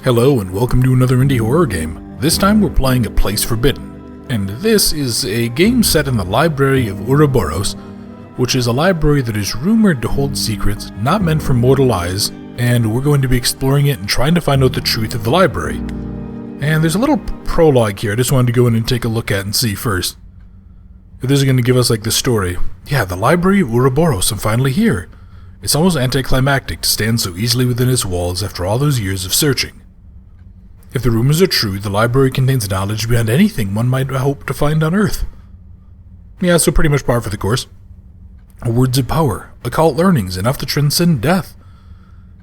Hello and welcome to another indie horror game. This time we're playing A Place Forbidden, and this is a game set in the Library of Ouroboros, which is a library that is rumored to hold secrets not meant for mortal eyes, and we're going to be exploring it and trying to find out the truth of the library. And there's a little prologue here I just wanted to go in and take a look at and see first. This is going to give us like the story. Yeah, the Library of Ouroboros, I'm finally here. It's almost anticlimactic to stand so easily within its walls after all those years of searching. If the rumors are true, the library contains knowledge beyond anything one might hope to find on Earth. Yeah, so pretty much par for the course. Words of power, occult learnings, enough to transcend death.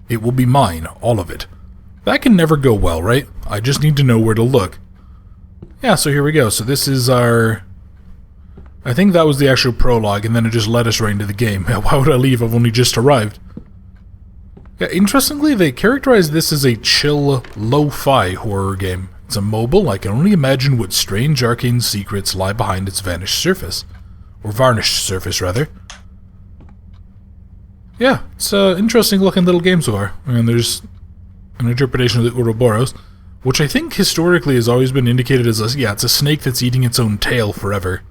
It will be mine, all of it. That can never go well, right? I just need to know where to look. Yeah, so here we go. So this is our... I think that was the actual prologue, and then it just led us right into the game. Why would I leave? I've only just arrived. Yeah, interestingly, they characterize this as a chill, lo-fi horror game. It's a mobile. I can only imagine what strange arcane secrets lie behind its vanished surface. Or varnished surface, rather. Yeah, it's an interesting looking little game so far. And there's an interpretation of the Ouroboros, which I think historically has always been indicated as it's a snake that's eating its own tail forever.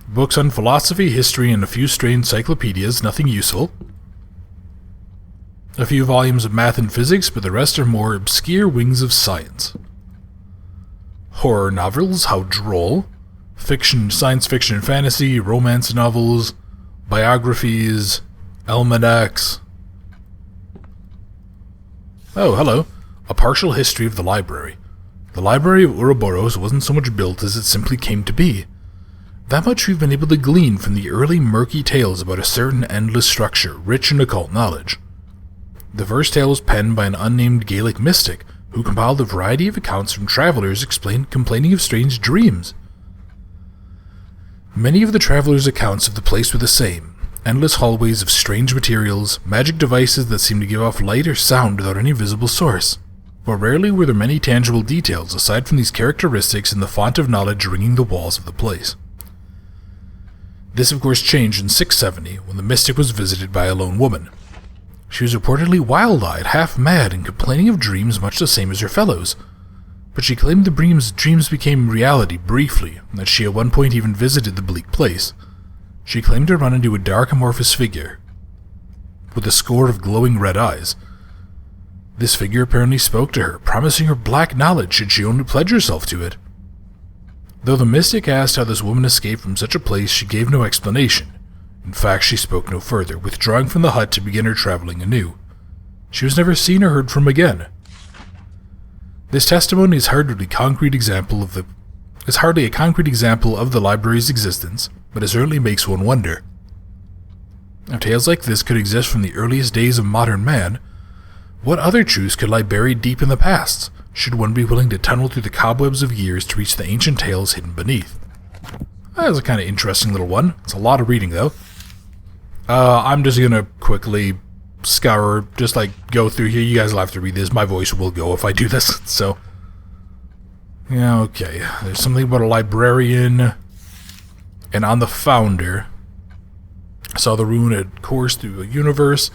Books on philosophy, history, and a few strange encyclopedias, nothing useful. A few volumes of math and physics, but the rest are more obscure wings of science. Horror novels, how droll. Fiction, science fiction and fantasy, romance novels, biographies, almanacs. Oh, hello. A partial history of the library. The Library of Ouroboros wasn't so much built as it simply came to be. That much we've been able to glean from the early murky tales about a certain endless structure, rich in occult knowledge. The first tale was penned by an unnamed Gaelic mystic, who compiled a variety of accounts from travelers complaining of strange dreams. Many of the travelers' accounts of the place were the same: endless hallways of strange materials, magic devices that seemed to give off light or sound without any visible source. But rarely were there many tangible details aside from these characteristics in the font of knowledge ringing the walls of the place. This of course changed in 670 when the mystic was visited by a lone woman. She was reportedly wild-eyed, half-mad, and complaining of dreams much the same as her fellows. But she claimed the dreams became reality briefly, and that she at one point even visited the bleak place. She claimed to run into a dark amorphous figure, with a score of glowing red eyes. This figure apparently spoke to her, promising her black knowledge should she only pledge herself to it. Though the mystic asked how this woman escaped from such a place, she gave no explanation. In fact, she spoke no further, withdrawing from the hut to begin her traveling anew. She was never seen or heard from again. This testimony is hardly a concrete example of the library's existence, but it certainly makes one wonder. If tales like this could exist from the earliest days of modern man, what other truths could lie buried deep in the past, should one be willing to tunnel through the cobwebs of years to reach the ancient tales hidden beneath? That was a kind of interesting little one. It's a lot of reading, though. I'm just gonna quickly scour, just like go through here. You guys will have to read this. My voice will go if I do this, so. Yeah, okay. There's something about a librarian, and on the founder. I saw the rune had course through a universe,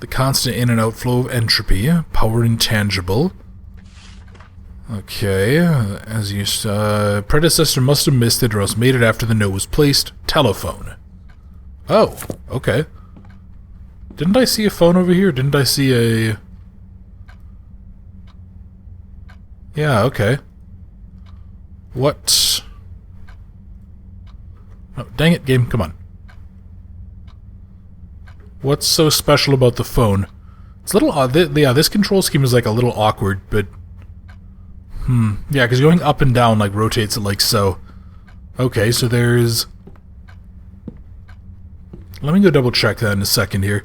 the constant in and outflow of entropy, power intangible. Okay, as you predecessor must have missed it or else made it after the note was placed. Telephone. Oh, okay. Didn't I see a phone over here? Didn't I see a... Yeah, okay. What? Oh, dang it, game, come on. What's so special about the phone? It's a little odd. Yeah, this control scheme is like a little awkward, but... Yeah, because going up and down like rotates it like so. Okay, so there's... Let me go double check that in a second here.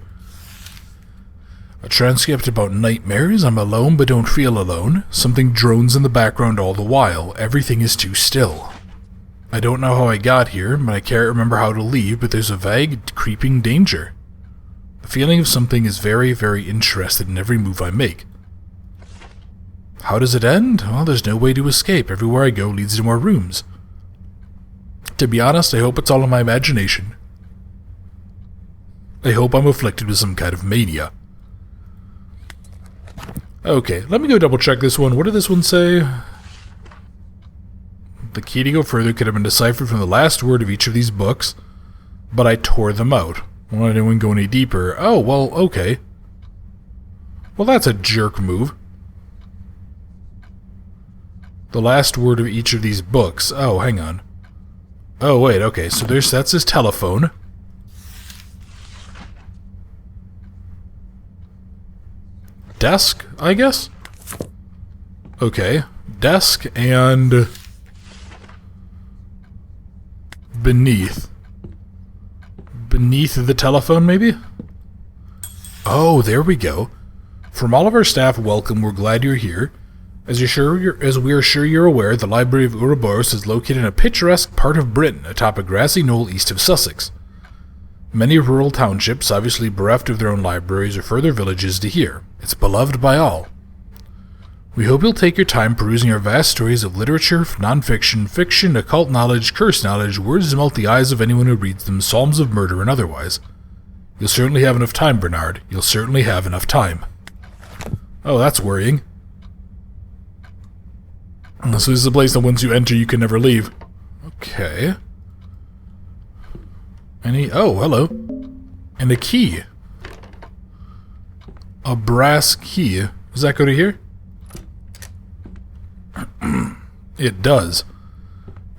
A transcript about nightmares. I'm alone but don't feel alone. Something drones in the background all the while. Everything is too still. I don't know how I got here, but I can't remember how to leave, but there's a vague, creeping danger. The feeling of something is very, very interested in every move I make. How does it end? Well, there's no way to escape. Everywhere I go leads to more rooms. To be honest, I hope it's all in my imagination. I hope I'm afflicted with some kind of mania. Okay, let me go double check this one. What did this one say? The key to go further could have been deciphered from the last word of each of these books, but I tore them out. Won't anyone go any deeper? Oh, well, okay. Well, that's a jerk move. The last word of each of these books. Oh, hang on. Oh, wait, okay, so that's his telephone. Desk, I guess? Okay, desk and... beneath. Beneath the telephone, maybe? Oh, there we go. From all of our staff, welcome, we're glad you're here. As we are sure you're aware, the Library of Ouroboros is located in a picturesque part of Britain, atop a grassy knoll east of Sussex. Many rural townships, obviously bereft of their own libraries or further villages, to here. It's beloved by all. We hope you'll take your time perusing our vast stories of literature, non-fiction, fiction, occult knowledge, cursed knowledge, words to melt the eyes of anyone who reads them, psalms of murder and otherwise. You'll certainly have enough time, Bernard. You'll certainly have enough time. Oh, that's worrying. So this is a place that once you enter, you can never leave. Okay. Oh, hello. And a key. A brass key. Does that go to here? It does.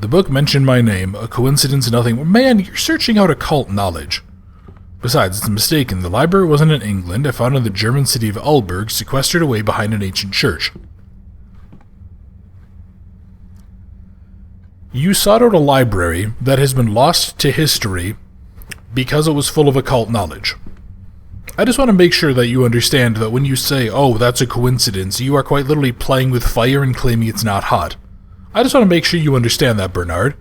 The book mentioned my name. A coincidence, nothing. Man, you're searching out occult knowledge. Besides, it's mistaken. The library wasn't in England. I found it in the German city of Alberg, sequestered away behind an ancient church. You sought out a library that has been lost to history because it was full of occult knowledge. I just want to make sure that you understand that when you say, oh, that's a coincidence, you are quite literally playing with fire and claiming it's not hot. I just want to make sure you understand that, Bernard.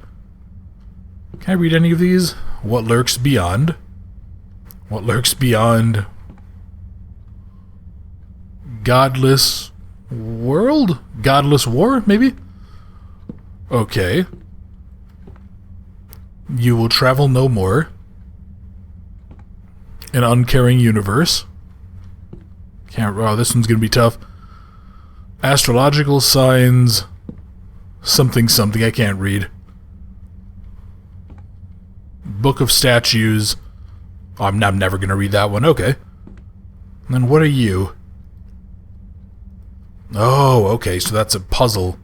Can I read any of these? What lurks beyond? What lurks beyond? Godless world? Godless war, maybe? Okay. You will travel no more. An uncaring universe. Oh, this one's gonna be tough. Astrological signs. Something, I can't read. Book of Statues. Oh, I'm never gonna read that one, okay. And then what are you? Oh, okay, so that's a puzzle.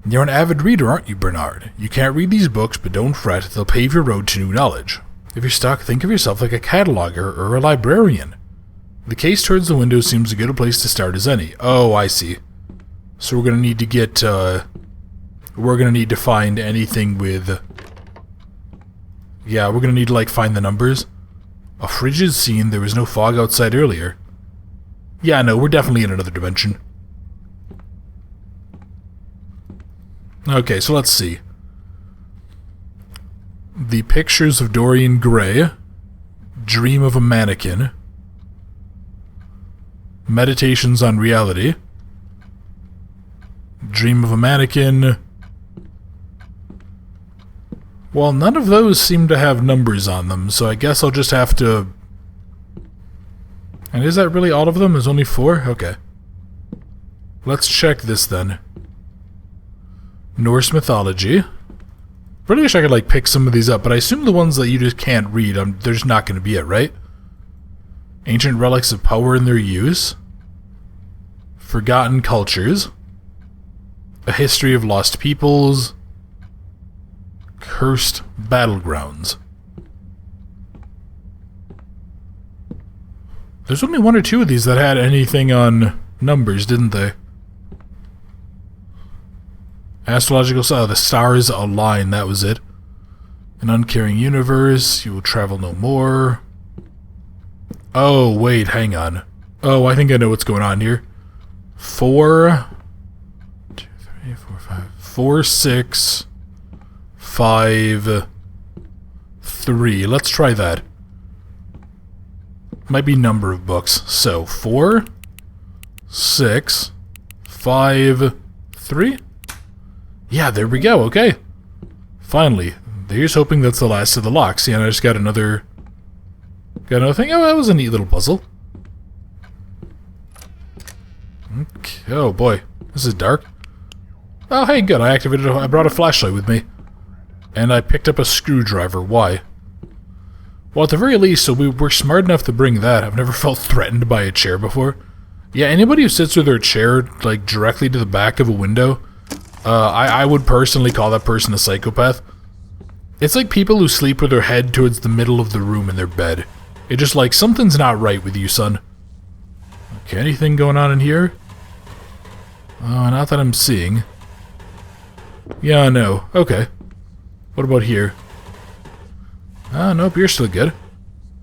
You're an avid reader, aren't you, Bernard? You can't read these books, but don't fret, they'll pave your road to new knowledge. If you're stuck, think of yourself like a cataloger or a librarian. The case towards the window seems as good a place to start as any. Oh, I see. So we're gonna need to get, we're gonna need to find anything with... Yeah, we're gonna need to, like, find the numbers. A frigid scene, there was no fog outside earlier. Yeah, no, we're definitely in another dimension. Okay, so let's see. The Pictures of Dorian Gray, Dream of a Mannequin, Meditations on Reality, Dream of a Mannequin. Well, none of those seem to have numbers on them, so I guess I'll just have to... And is that really all of them? There's only 4? Okay. Let's check this then. Norse mythology. Really wish I could, like, pick some of these up, but I assume the ones that you just can't read, there's not going to be it, right? Ancient relics of power and their use. Forgotten cultures. A history of lost peoples. Cursed battlegrounds. There's only 1 or 2 of these that had anything on numbers, didn't they? Astrological sign. Oh, the stars align, that was it. An uncaring universe. You will travel no more. Oh, wait, hang on. Oh, I think I know what's going on here. 4, 2, 3, 4, 5. 4, 6, 5, 3. Let's try that. Might be number of books. So, 4, 6, 5, 3. Yeah, there we go, okay. Finally. Here's hoping that's the last of the locks. Yeah, and I just got another... Got another thing? Oh, that was a neat little puzzle. Okay. Oh boy, this is dark. Oh hey, good, I brought a flashlight with me. And I picked up a screwdriver. Why? Well, at the very least, so we're smart enough to bring that. I've never felt threatened by a chair before. Yeah, anybody who sits with their chair, like, directly to the back of a window, I would personally call that person a psychopath. It's like people who sleep with their head towards the middle of the room in their bed. It's just like, something's not right with you, son. Okay, anything going on in here? Oh, not that I'm seeing. Yeah, no. Okay. What about here? Oh, nope, you're still good.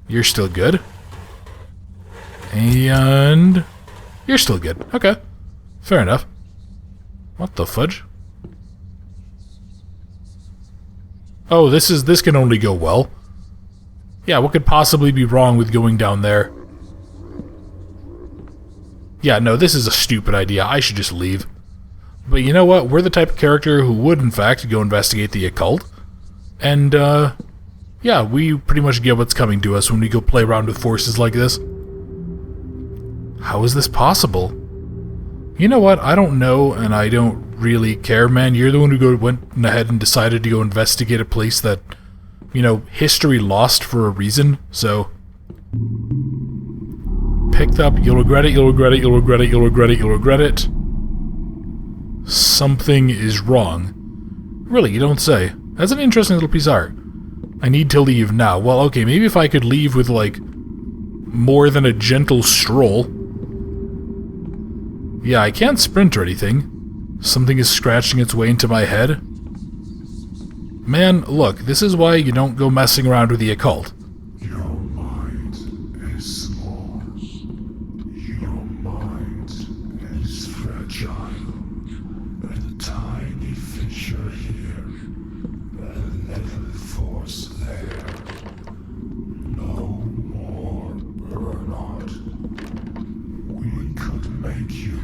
You're still good. And... you're still good. Okay. Fair enough. What the fudge? Oh, this can only go well. Yeah, what could possibly be wrong with going down there? Yeah, no, this is a stupid idea. I should just leave. But you know what? We're the type of character who would, in fact, go investigate the occult. And, yeah, we pretty much get what's coming to us when we go play around with forces like this. How is this possible? You know what? I don't know, and I don't really care, man. You're the one who went ahead and decided to go investigate a place that, you know, history lost for a reason, so... picked up, you'll regret it, you'll regret it, you'll regret it, you'll regret it, you'll regret it. Something is wrong. Really, you don't say. That's an interesting little piece of art. I need to leave now. Well, okay, maybe if I could leave with, like, more than a gentle stroll. Yeah, I can't sprint or anything. Something is scratching its way into my head. Man, look, this is why you don't go messing around with the occult. Your mind is small. Your mind is fragile. A tiny fissure here. A little force there. No more burnout. We could make you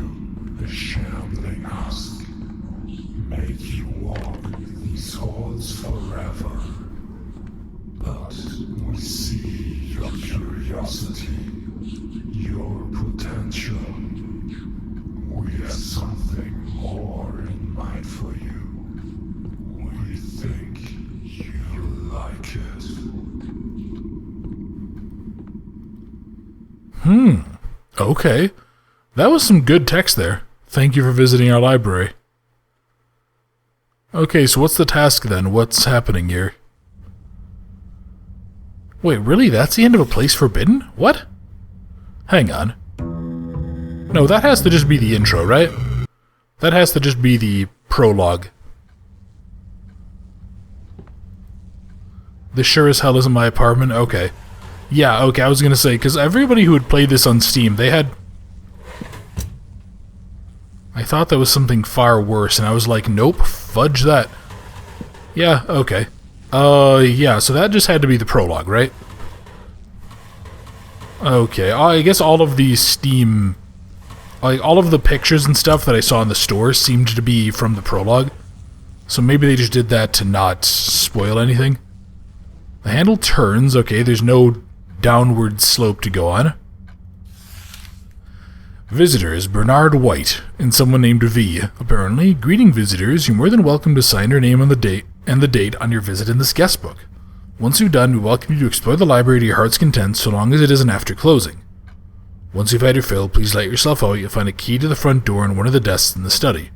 a shambling husk. Make you walk these halls forever. But we see your curiosity, your potential. We have something more in mind for you. We think you like it. Okay. That was some good text there. Thank you for visiting our library. Okay, so what's the task then? What's happening here? Wait, really? That's the end of a place forbidden? What? Hang on. No, that has to just be the intro, right? That has to just be the prologue. This sure as hell isn't my apartment? Okay. Yeah, okay, I was gonna say, because everybody who had played this on Steam, they had... I thought that was something far worse, and I was like, nope, fudge that. Yeah, okay. Yeah, so that just had to be the prologue, right? Okay, I guess all of these Steam... like, all of the pictures and stuff that I saw in the store seemed to be from the prologue. So maybe they just did that to not spoil anything. The handle turns, okay, there's no downward slope to go on. Visitors, Bernard White, and someone named V. Apparently, greeting visitors, you're more than welcome to sign your name on the date on your visit in this guest book. Once you've done, we welcome you to explore the library to your heart's content, so long as it isn't after closing. Once you've had your fill, please let yourself out. You'll find a key to the front door in one of the desks in the study.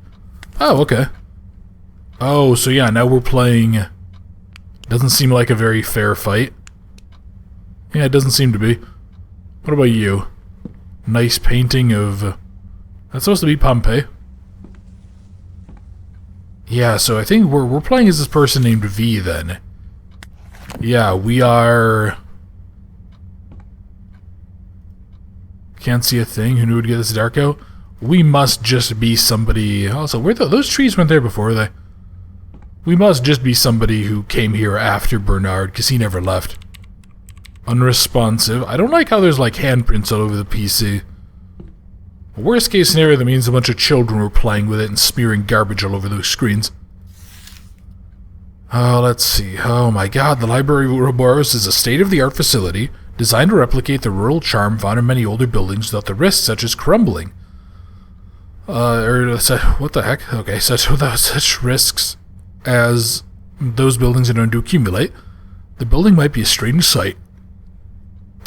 Oh, okay. Oh, so yeah, now we're playing... Doesn't seem like a very fair fight. Yeah, it doesn't seem to be. What about you? Nice painting of... That's supposed to be Pompeii. Yeah, so I think we're playing as this person named V then. Yeah, we are... Can't see a thing. Who knew it would get this dark out? We must just be somebody... Also, those trees weren't there before, were they? We must just be somebody who came here after Bernard, because he never left. Unresponsive. I don't like how there's like handprints all over the PC. Worst case scenario, that means a bunch of children were playing with it and smearing garbage all over those screens. Oh, let's see. Oh my god, the Library of Ouroboros is a state-of-the-art facility designed to replicate the rural charm found in many older buildings without the risks such as crumbling. What the heck? Okay, without such risks as those buildings are known to accumulate, the building might be a strange sight.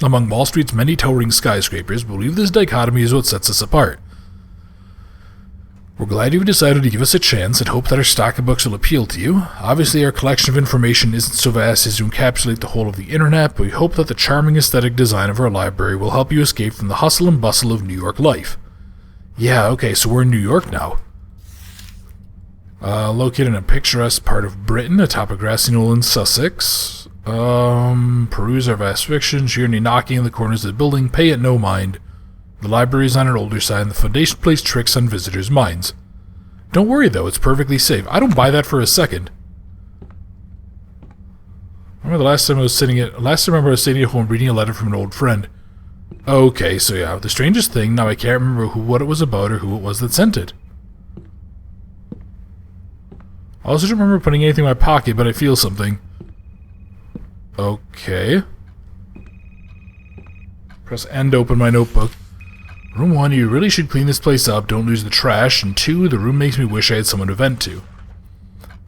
Among Wall Street's many towering skyscrapers, we believe this dichotomy is what sets us apart. We're glad you've decided to give us a chance and hope that our stock of books will appeal to you. Obviously, our collection of information isn't so vast as to encapsulate the whole of the internet, but we hope that the charming aesthetic design of our library will help you escape from the hustle and bustle of New York life. Yeah, okay, so we're in New York now. Located in a picturesque part of Britain, atop a grassy knoll in Sussex. Peruse our vast fictions, hear any knocking in the corners of the building, pay it no mind. The library is on an older side, and the Foundation plays tricks on visitors' minds. Don't worry, though, it's perfectly safe. I don't buy that for a second. Remember the last time I was sitting at home reading a letter from an old friend. Okay, so yeah, the strangest thing, now I can't remember what it was about or who it was that sent it. I also don't remember putting anything in my pocket, but I feel something. Okay. Press N to open my notebook. Room 1, you really should clean this place up, don't lose the trash, and 2, the room makes me wish I had someone to vent to.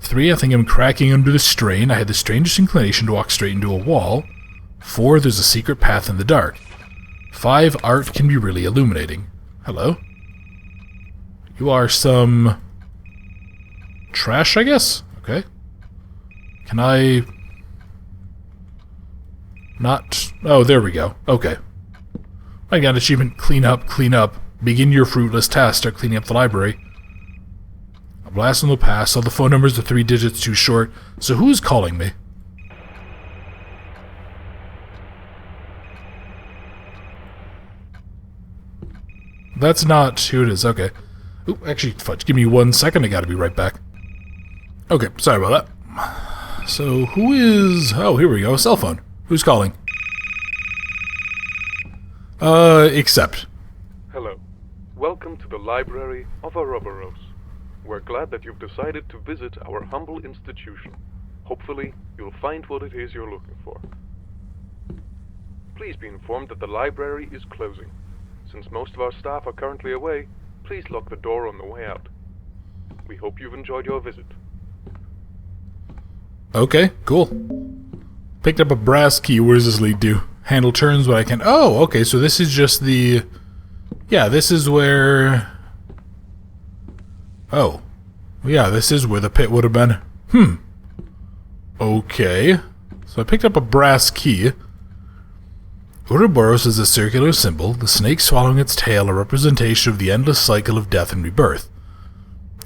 3, I think I'm cracking under the strain, I had the strangest inclination to walk straight into a wall. 4, there's a secret path in the dark. 5, art can be really illuminating. Hello? You are some... trash, I guess? Okay. Can I... not... oh, there we go. Okay. I got achievement, clean up, clean up. Begin your fruitless task, start cleaning up the library. A blast from the past, all the phone numbers are 3 digits too short, so who's calling me? That's not who it is, okay. Oop, actually, fudge, give me 1 second, I gotta be right back. Okay, sorry about that. So, who is... oh, here we go, cell phone. Who's calling? Accept. Hello. Welcome to the Library of Ouroboros. We're glad that you've decided to visit our humble institution. Hopefully, you'll find what it is you're looking for. Please be informed that the library is closing. Since most of our staff are currently away, please lock the door on the way out. We hope you've enjoyed your visit. Okay, cool. Picked up a brass key. Where does this lead to? Handle turns what I can... oh, okay, so this is just the... yeah, this is where... oh. Yeah, this is where the pit would have been. Okay. So I picked up a brass key. Ouroboros is a circular symbol, the snake swallowing its tail, a representation of the endless cycle of death and rebirth.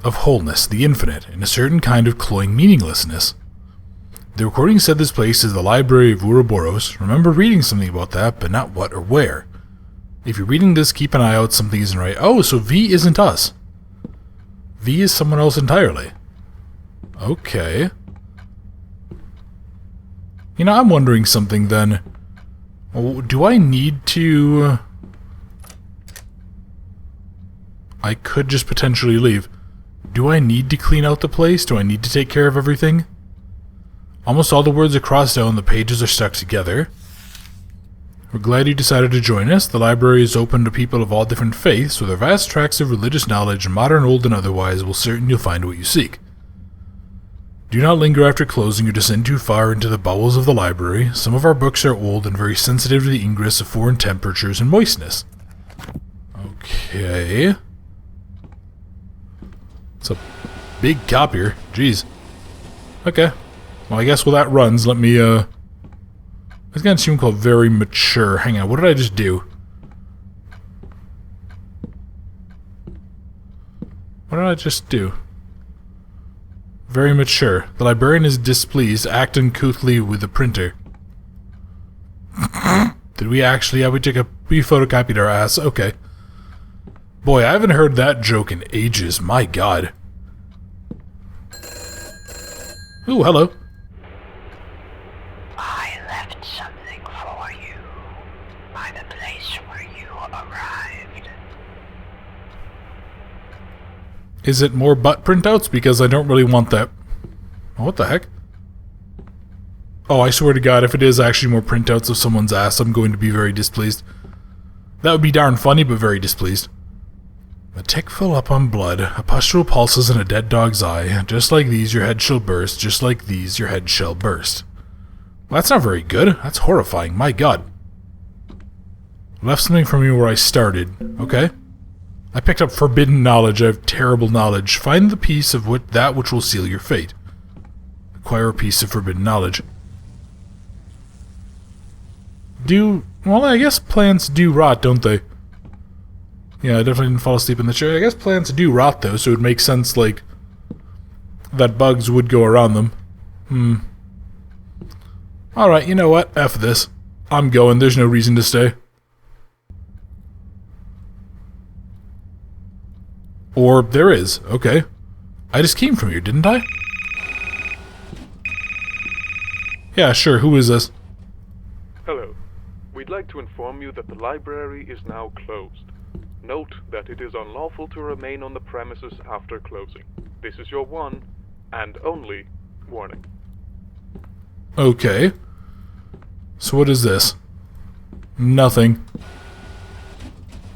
Of wholeness, the infinite, and a certain kind of cloying meaninglessness. The recording said this place is the Library of Ouroboros. Remember reading something about that, but not what or where. If you're reading this, keep an eye out, something isn't right. Oh, so V isn't us. V is someone else entirely. Okay. You know, I'm wondering something then. Do I need to... I could just potentially leave. Do I need to clean out the place? Do I need to take care of everything? Almost all the words are crossed out and the pages are stuck together. We're glad you decided to join us. The library is open to people of all different faiths, with our vast tracts of religious knowledge, modern, old, and otherwise, will certain you'll find what you seek. Do not linger after closing or descend too far into the bowels of the library. Some of our books are old and very sensitive to the ingress of foreign temperatures and moistness. Okay. It's a big copier. Jeez. Okay. Well, I guess while that runs, let me, it's got an achievement called Very Mature. Hang on, what did I just do? What did I just do? Very mature. The librarian is displeased. Act uncouthly with the printer. Did we actually? Yeah, we photocopied our ass. Okay. Boy, I haven't heard that joke in ages. My god. Ooh, hello. I left something for you by the place where you arrived. Is it more butt printouts? Because I don't really want that. Oh, what the heck? Oh, I swear to God, if it is actually more printouts of someone's ass, I'm going to be very displeased. That would be darn funny, but very displeased. A tick full up on blood, a pustule pulses in a dead dog's eye. Just like these, your head shall burst. Just like these, your head shall burst. Well, that's not very good. That's horrifying. My god. Left something from me where I started. Okay. I picked up forbidden knowledge. I have terrible knowledge. Find the piece of that which will seal your fate. Acquire a piece of forbidden knowledge. Well, I guess plants do rot, don't they? Yeah, I definitely didn't fall asleep in the chair. I guess plants do rot, though, so it would make sense, like, that bugs would go around them. Alright, you know what? F this. I'm going. There's no reason to stay. Or there is. Okay. I just came from here, didn't I? Yeah, sure. Who is this? Hello. We'd like to inform you that the library is now closed. Note that it is unlawful to remain on the premises after closing. This is your one and only warning. Okay. So what is this? Nothing.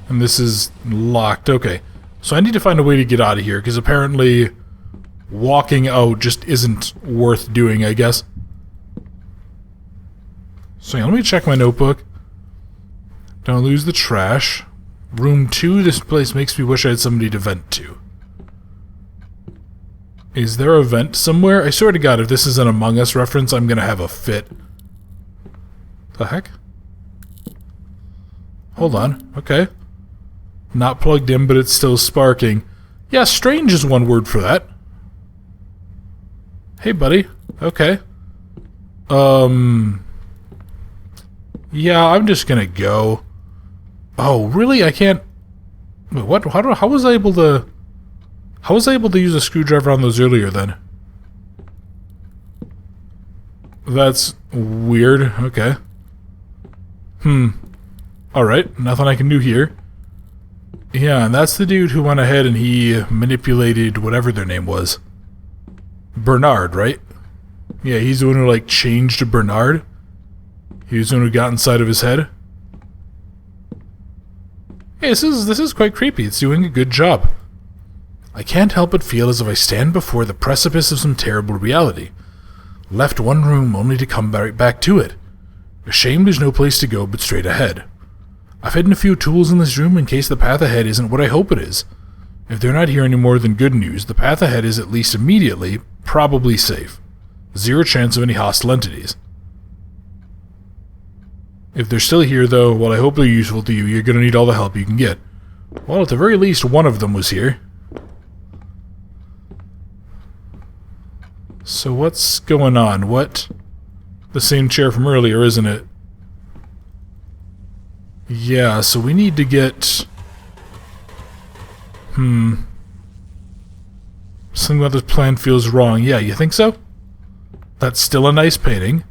And this is locked. Okay. So I need to find a way to get out of here, because apparently walking out just isn't worth doing, I guess. So yeah, let me check my notebook. Don't lose the trash. Room 2, this place makes me wish I had somebody to vent to. Is there a vent somewhere? I swear to God, if this is an Among Us reference, I'm gonna have a fit. The heck? Hold on. Okay. Not plugged in, but it's still sparking. Yeah, strange is one word for that. Hey, buddy. Okay. Yeah, I'm just gonna go. Oh, really? I can't... Wait, what? How was I able to... How was I able to use a screwdriver on those earlier, then? That's weird. Okay. Alright, nothing I can do here. Yeah, and that's the dude who went ahead and he manipulated whatever their name was. Bernard, right? Yeah, he's the one who, like, changed to Bernard. He was the one who got inside of his head. Hey, this is quite creepy. It's doing a good job. I can't help but feel as if I stand before the precipice of some terrible reality. Left one room only to come back to it. Ashamed there's no place to go but straight ahead. I've hidden a few tools in this room in case the path ahead isn't what I hope it is. If they're not here anymore, then good news. The path ahead is, at least immediately, probably safe. Zero chance of any hostile entities. If they're still here, though, while I hope they're useful to you, you're gonna need all the help you can get. Well, at the very least, one of them was here. So what's going on? What? The same chair from earlier, isn't it? Yeah, so we need to get... Something about this plan feels wrong. Yeah, you think so? That's still a nice painting.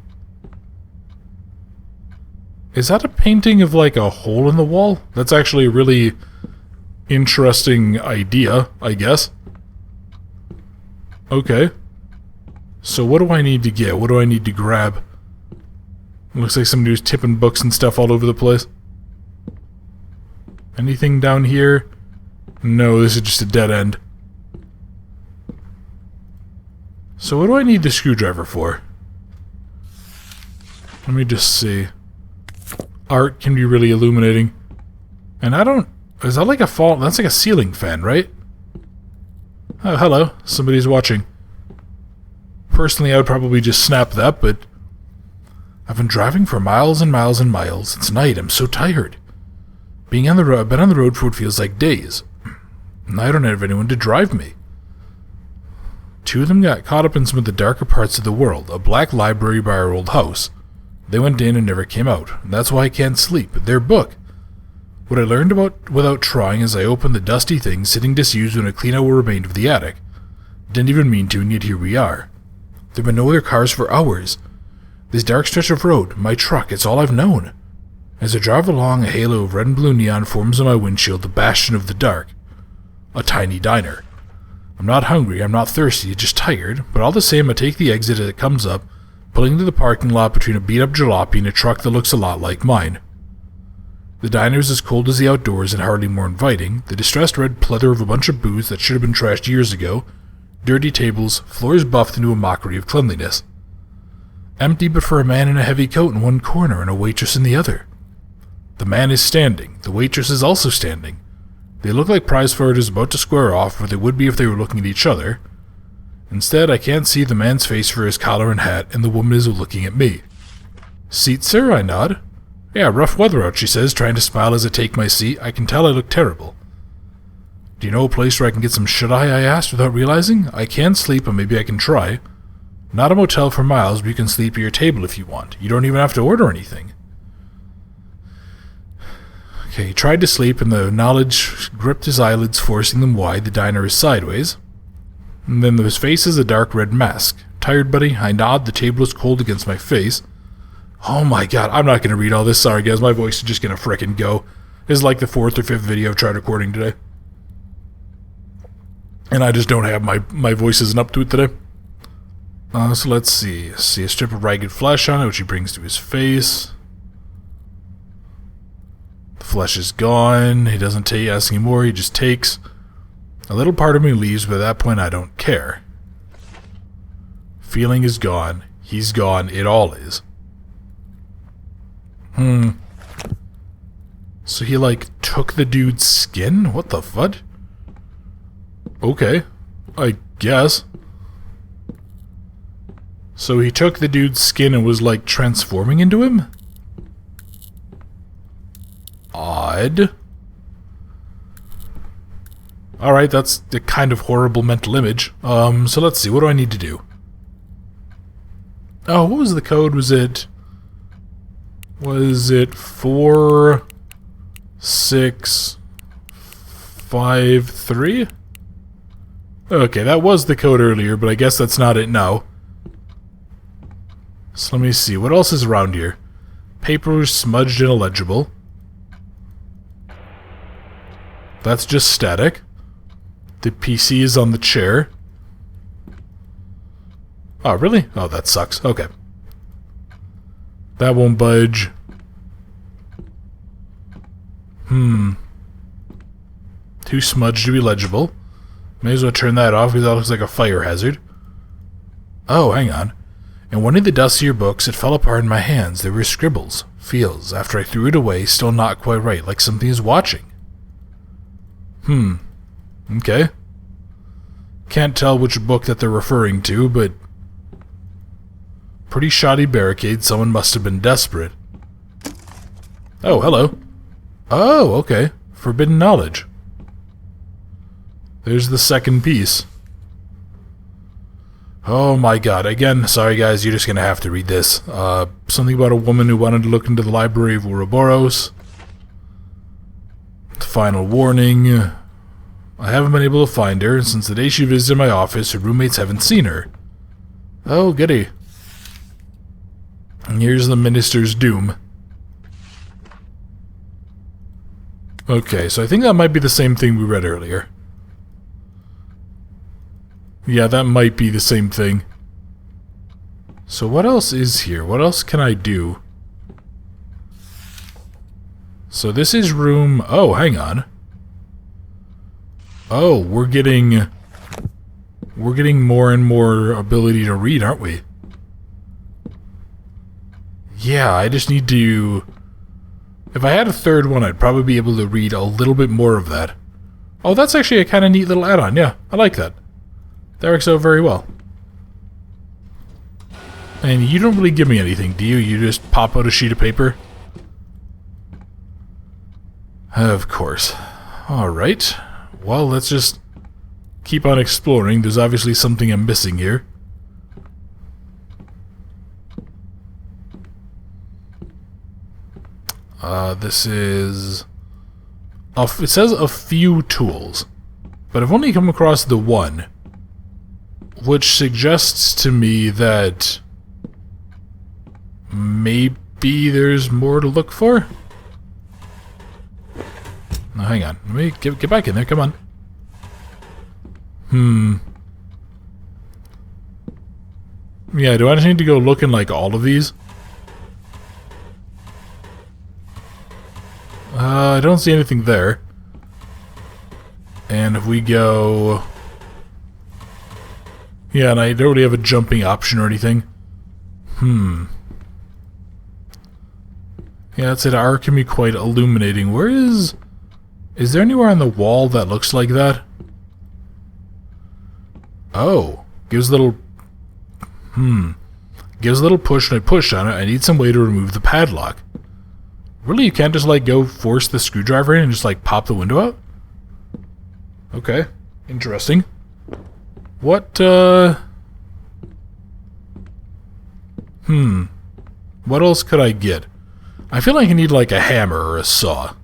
Is that a painting of, like, a hole in the wall? That's actually a really interesting idea, I guess. Okay. So what do I need to get? What do I need to grab? Looks like somebody was tipping books and stuff all over the place. Anything down here? No, this is just a dead end. So what do I need the screwdriver for? Let me just see. Art can be really illuminating. And I don't... Is that like a fall? That's like a ceiling fan, right? Oh, hello. Somebody's watching. Personally, I would probably just snap that, but... I've been driving for miles and miles and miles. It's night. I'm so tired. Being on the road, I've been on the road for what feels like days. And I don't have anyone to drive me. Two of them got caught up in some of the darker parts of the world. A black library by our old house. They went in and never came out. And that's why I can't sleep. Their book. What I learned about without trying as I opened the dusty thing sitting disused when I clean out what remained of the attic. Didn't even mean to, and yet here we are. There've been no other cars for hours. This dark stretch of road, my truck, it's all I've known. As I drive along, a halo of red and blue neon forms on my windshield, the bastion of the dark. A tiny diner. I'm not hungry, I'm not thirsty, just tired, but all the same I take the exit as it comes up, pulling into the parking lot between a beat-up jalopy and a truck that looks a lot like mine. The diner is as cold as the outdoors and hardly more inviting, the distressed red pleather of a bunch of booze that should have been trashed years ago, dirty tables, floors buffed into a mockery of cleanliness. Empty but for a man in a heavy coat in one corner and a waitress in the other. The man is standing, the waitress is also standing. They look like prize fighters about to square off, or they would be if they were looking at each other. Instead, I can't see the man's face for his collar and hat, and the woman is looking at me. "Seat, sir?" I nod. "Yeah, rough weather out," she says, trying to smile as I take my seat. I can tell I look terrible. "Do you know a place where I can get some shut-eye?" I asked without realizing. "I can sleep, and maybe I can try. Not a motel for miles, but you can sleep at your table if you want. You don't even have to order anything." Okay, he tried to sleep, and the knowledge gripped his eyelids, forcing them wide. The diner is sideways. And then his face is a dark red mask. "Tired, buddy?" I nod. The table is cold against my face. Oh my god, I'm not going to read all this. Sorry, guys, my voice is just going to frickin' go. This is like the 4th or 5th video I've tried recording today. And I just don't have my voice isn't up to it today. So let's see. See a strip of ragged flesh on it, which he brings to his face. The flesh is gone. He doesn't ask anymore. He just takes. A little part of me leaves, but at that point I don't care. Feeling is gone. He's gone. It all is. So he, like, took the dude's skin? What the fud? Okay. I guess. So he took the dude's skin and was, like, transforming into him? Odd. Alright, that's a kind of horrible mental image. So let's see, what do I need to do? Oh, what was the code? Was it 4653? Okay, that was the code earlier, but I guess that's not it now. So let me see, what else is around here? Paper smudged and illegible. That's just static. The PC is on the chair. Oh, really? Oh, that sucks. Okay. That won't budge. Too smudged to be legible. May as well turn that off because that looks like a fire hazard. Oh, hang on. In one of the dustier books, it fell apart in my hands. There were scribbles. Feels, after I threw it away, still not quite right, like something is watching. Okay. Can't tell which book that they're referring to, but... Pretty shoddy barricade. Someone must have been desperate. Oh, hello. Oh, okay. Forbidden knowledge. There's the second piece. Oh my god. Again, sorry guys, you're just gonna have to read this. Something about a woman who wanted to look into the Library of Ouroboros. Final warning. I haven't been able to find her, and since the day she visited my office, her roommates haven't seen her. Oh, goody. And here's the minister's doom. Okay, so I think that might be the same thing we read earlier. Yeah, that might be the same thing. So what else is here? What else can I do? So this is room... Oh, hang on. Oh, we're getting more and more ability to read, aren't we? Yeah, I just need to... If I had a third one, I'd probably be able to read a little bit more of that. Oh, that's actually a kind of neat little add-on. Yeah, I like that. That works out very well. And you don't really give me anything, do you? You just pop out a sheet of paper? Of course. Alright. Well, let's just keep on exploring. There's obviously something I'm missing here. This is... it says a few tools, but I've only come across the one, which suggests to me that maybe there's more to look for? No, hang on. Let me get back in there. Come on. Yeah, do I just need to go look in, like, all of these? I don't see anything there. And if we go... Yeah, and I don't really have a jumping option or anything. Yeah, that's it. R can be quite illuminating. Where is... Is there anywhere on the wall that looks like that? Oh. Gives a little... Gives a little push, and I push on it. I need some way to remove the padlock. Really? You can't just, like, go force the screwdriver in and just, like, pop the window out? Okay. Interesting. What, What else could I get? I feel like I need, like, a hammer or a saw.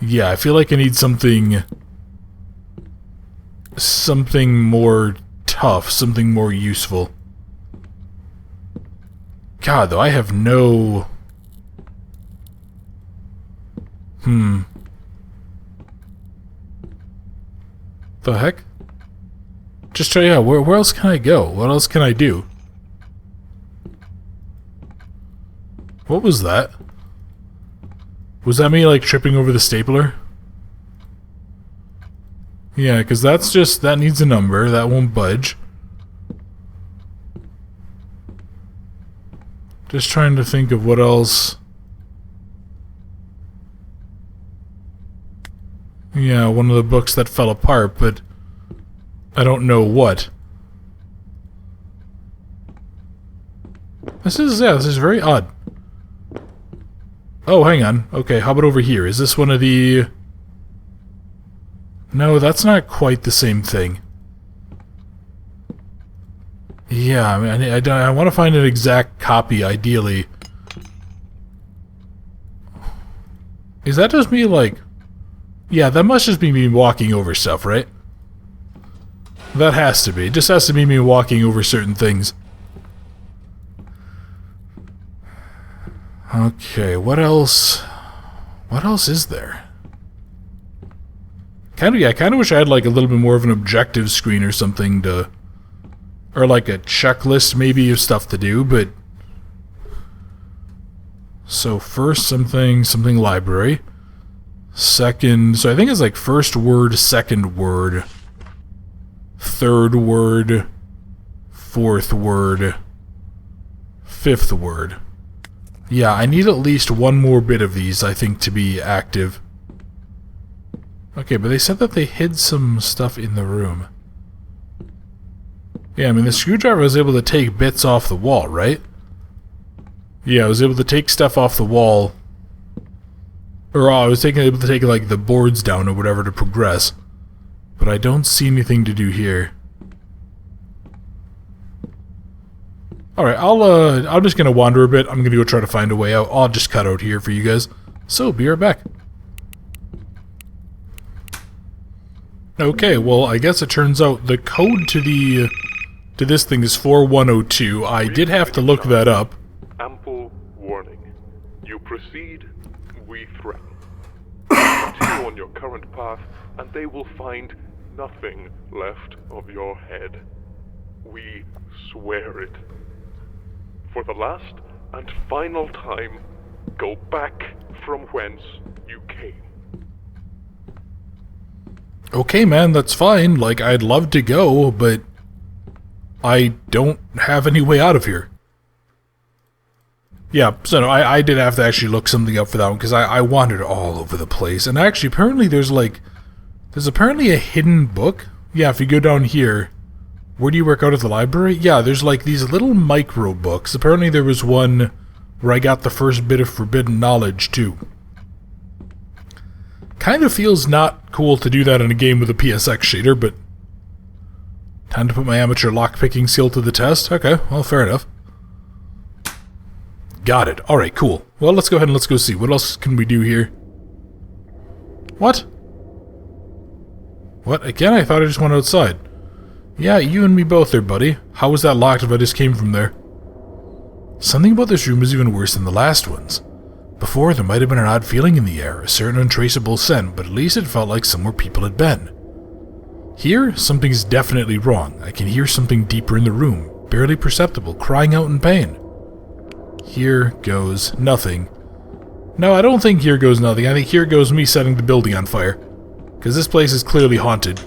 Yeah, I feel like I need something... Something more tough, something more useful. God, though, I have no... The heck? Just try, yeah, where else can I go? What else can I do? What was that? Was that me, like, tripping over the stapler? Yeah, because that's just... That needs a number. That won't budge. Just trying to think of what else... Yeah, one of the books that fell apart, but... I don't know what. This is very odd. Oh, hang on. Okay, how about over here? Is this one of the... No, that's not quite the same thing. Yeah, I mean, I want to find an exact copy, ideally. Is that just me, like... Yeah, that must just be me walking over stuff, right? That has to be. It just has to be me walking over certain things. Okay, what else? What else is there? I kind of wish I had, like, a little bit more of an objective screen or something to... Or, like, a checklist, maybe, of stuff to do, but... So, first, something library. Second... So, I think it's, like, first word, second word... Third word... Fourth word... Fifth word. Yeah, I need at least one more bit of these, I think, to be active. Okay, but they said that they hid some stuff in the room. Yeah, I mean, the screwdriver was able to take bits off the wall, right? Yeah, I was able to take stuff off the wall. Or I was able to take, like, the boards down or whatever to progress. But I don't see anything to do here. Alright, I'm just gonna wander a bit. I'm gonna go try to find a way out. I'll just cut out here for you guys. So, be right back. Okay, well, I guess it turns out the code to this thing is 4102. I did have to look that up. Ample warning. You proceed, we threaten. Continue on your current path, and they will find nothing left of your head. We swear it. For the last and final time, go back from whence you came. Okay, man, that's fine. Like, I'd love to go, but I don't have any way out of here. Yeah, so no, I did have to actually look something up for that one, because I wandered all over the place. And actually, apparently there's apparently a hidden book. Yeah, if you go down here, where do you work out at the library? Yeah, there's like these little micro books. Apparently there was one where I got the first bit of forbidden knowledge, too. Kind of feels not cool to do that in a game with a PSX shader, but... Time to put my amateur lockpicking skill to the test? Okay, well, fair enough. Got it. Alright, cool. Well, let's go ahead and let's go see. What else can we do here? What? What? Again? I thought I just went outside. Yeah, you and me both there, buddy. How was that locked if I just came from there? Something about this room is even worse than the last ones. Before, there might have been an odd feeling in the air, a certain untraceable scent, but at least it felt like somewhere people had been. Here, something's definitely wrong. I can hear something deeper in the room, barely perceptible, crying out in pain. Here goes nothing. No, I don't think here goes nothing. I think here goes me setting the building on fire. Because this place is clearly haunted.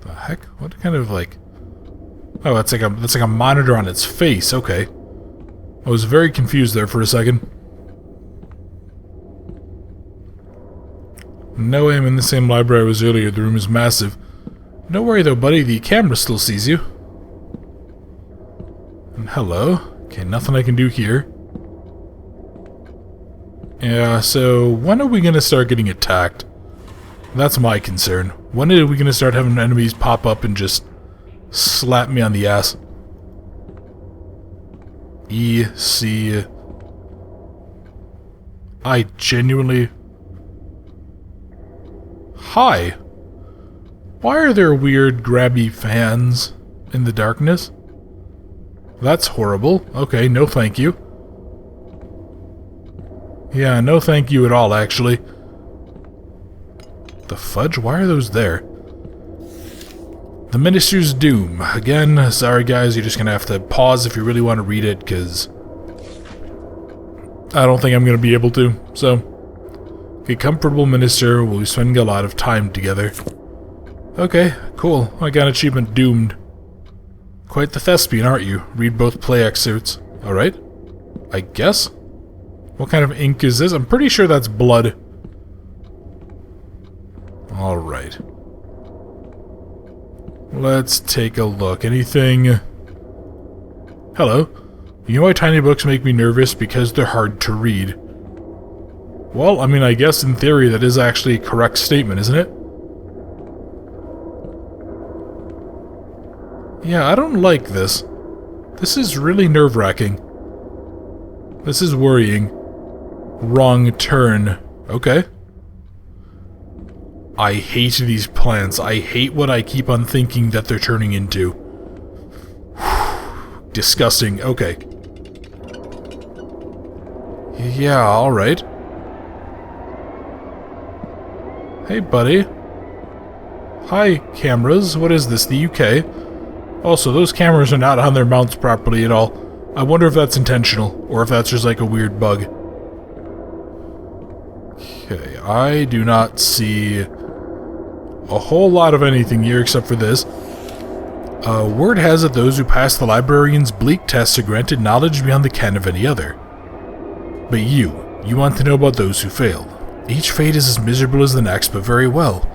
The heck? What kind of like... Oh, that's like a monitor on its face. Okay. I was very confused there for a second. No way I'm in the same library I was earlier. The room is massive. Don't worry though, buddy. The camera still sees you. And hello. Okay, nothing I can do here. Yeah, so when are we going to start getting attacked? That's my concern. When are we going to start having enemies pop up and just slap me on the ass? E-C... I genuinely... Hi! Why are there weird grabby fans in the darkness? That's horrible. Okay, no thank you. Yeah, no thank you at all, actually. The fudge? Why are those there? The Minister's Doom. Again, sorry guys, you're just gonna have to pause if you really want to read it, because I don't think I'm gonna be able to, so... A comfortable minister, we'll be spending a lot of time together. Okay, cool. I got achievement Doomed. Quite the thespian, aren't you? Read both play excerpts. Alright. I guess? What kind of ink is this? I'm pretty sure that's blood. Alright. Let's take a look. Anything... Hello. You know why tiny books make me nervous? Because they're hard to read. Well, I mean, I guess in theory that is actually a correct statement, isn't it? Yeah, I don't like this. This is really nerve-wracking. This is worrying. Wrong turn. Okay. I hate these plants. I hate what I keep on thinking that they're turning into. Disgusting. Okay. Yeah, alright. Hey, buddy. Hi, cameras. What is this, the UK? Also, those cameras are not on their mounts properly at all. I wonder if that's intentional, or if that's just like a weird bug. Okay, I do not see a whole lot of anything here except for this. Word has it those who pass the librarian's bleak tests are granted knowledge beyond the ken of any other. But you want to know about those who failed. Each fate is as miserable as the next, but very well.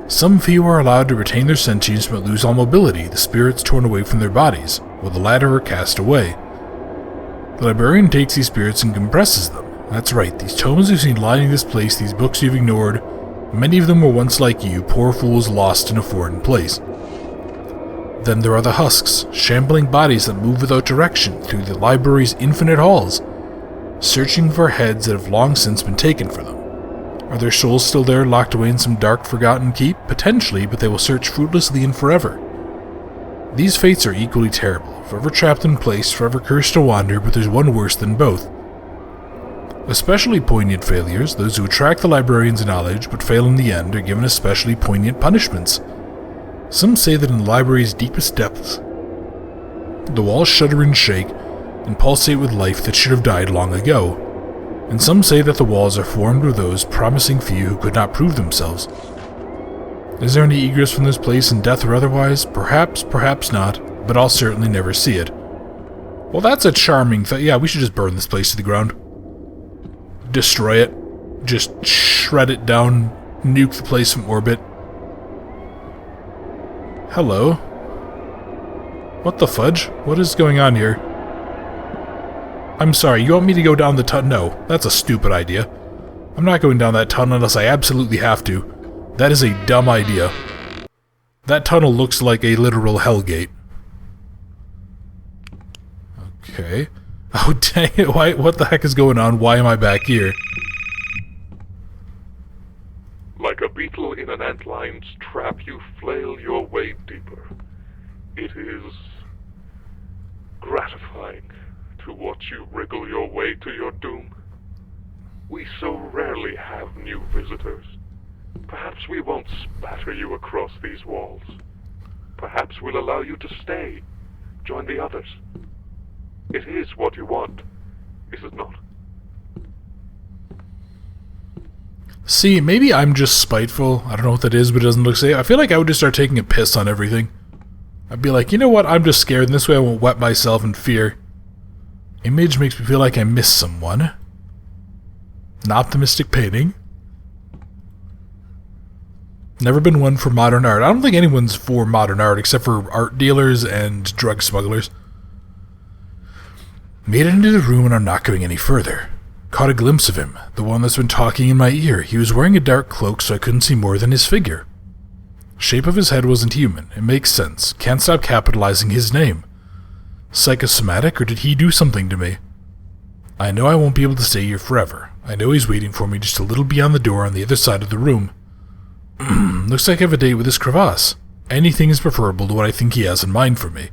Some few are allowed to retain their sentience but lose all mobility, the spirits torn away from their bodies, while the latter are cast away. The librarian takes these spirits and compresses them. That's right, these tomes you've seen lining this place, these books you've ignored, many of them were once like you, poor fools lost in a foreign place. Then there are the husks, shambling bodies that move without direction through the library's infinite halls, searching for heads that have long since been taken from them. Are their souls still there, locked away in some dark, forgotten keep? Potentially, but they will search fruitlessly and forever. These fates are equally terrible, forever trapped in place, forever cursed to wander, but there's one worse than both. Especially poignant failures, those who attract the librarian's knowledge but fail in the end, are given especially poignant punishments. Some say that in the library's deepest depths, the walls shudder and shake, and pulsate with life that should have died long ago. And some say that the walls are formed of those promising few who could not prove themselves. Is there any egress from this place in death or otherwise? Perhaps, perhaps not, but I'll certainly never see it. Well, that's a charming thing. Yeah, we should just burn this place to the ground. Destroy it. Just shred it down. Nuke the place from orbit. Hello. What the fudge? What is going on here? I'm sorry, you want me to go down the tunnel? No, that's a stupid idea. I'm not going down that tunnel unless I absolutely have to. That is a dumb idea. That tunnel looks like a literal hellgate. Okay. Oh dang it, what the heck is going on? Why am I back here? Like a beetle in an antline's trap, you flail your way deeper. It is gratifying to watch you wriggle your way to your doom. We so rarely have new visitors. Perhaps we won't spatter you across these walls. Perhaps we'll allow you to stay, join the others. It is what you want, is it not? See, maybe I'm just spiteful. I don't know what that is, but it doesn't look safe. I feel like I would just start taking a piss on everything. I'd be like, you know what? I'm just scared, and this way I won't wet myself in fear. Image makes me feel like I miss someone. An optimistic painting. Never been one for modern art. I don't think anyone's for modern art except for art dealers and drug smugglers. Made it into the room and I'm not going any further. Caught a glimpse of him, the one that's been talking in my ear. He was wearing a dark cloak so I couldn't see more than his figure. Shape of his head wasn't human. It makes sense. Can't stop capitalizing his name. Psychosomatic, or did he do something to me? I know I won't be able to stay here forever. I know he's waiting for me just a little beyond the door on the other side of the room. Looks like I have a date with this crevasse. Anything is preferable to what I think he has in mind for me.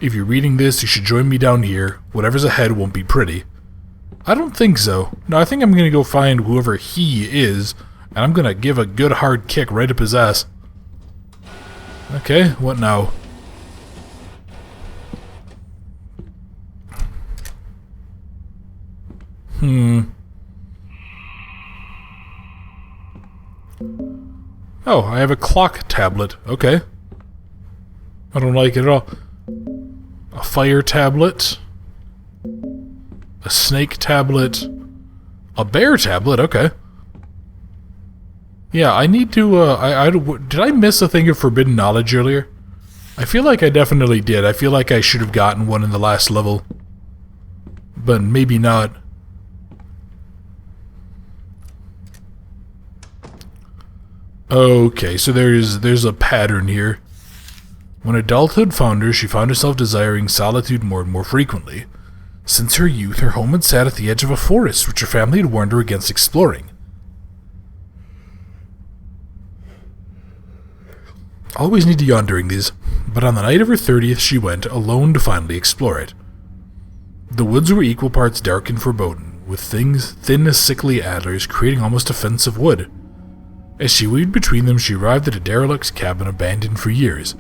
If you're reading this, you should join me down here. Whatever's ahead won't be pretty. I don't think so. No, I think I'm going to go find whoever he is, and I'm going to give a good hard kick right up his ass. Okay, what now? Oh, I have a clock tablet. Okay. I don't like it at all. A fire tablet. A snake tablet. A bear tablet, okay. Yeah, I need to, did I miss a thing of forbidden knowledge earlier? I feel like I definitely did. I feel like I should have gotten one in the last level. But maybe not. Okay, so there's a pattern here. When adulthood found her, she found herself desiring solitude more and more frequently. Since her youth, her home had sat at the edge of a forest, which her family had warned her against exploring. Always need to yawn during these, but on the night of her 30th she went, alone to finally explore it. The woods were equal parts dark and foreboding, with things thin as sickly adlers creating almost a fence of wood. As she weaved between them, she arrived at a derelict cabin abandoned for years.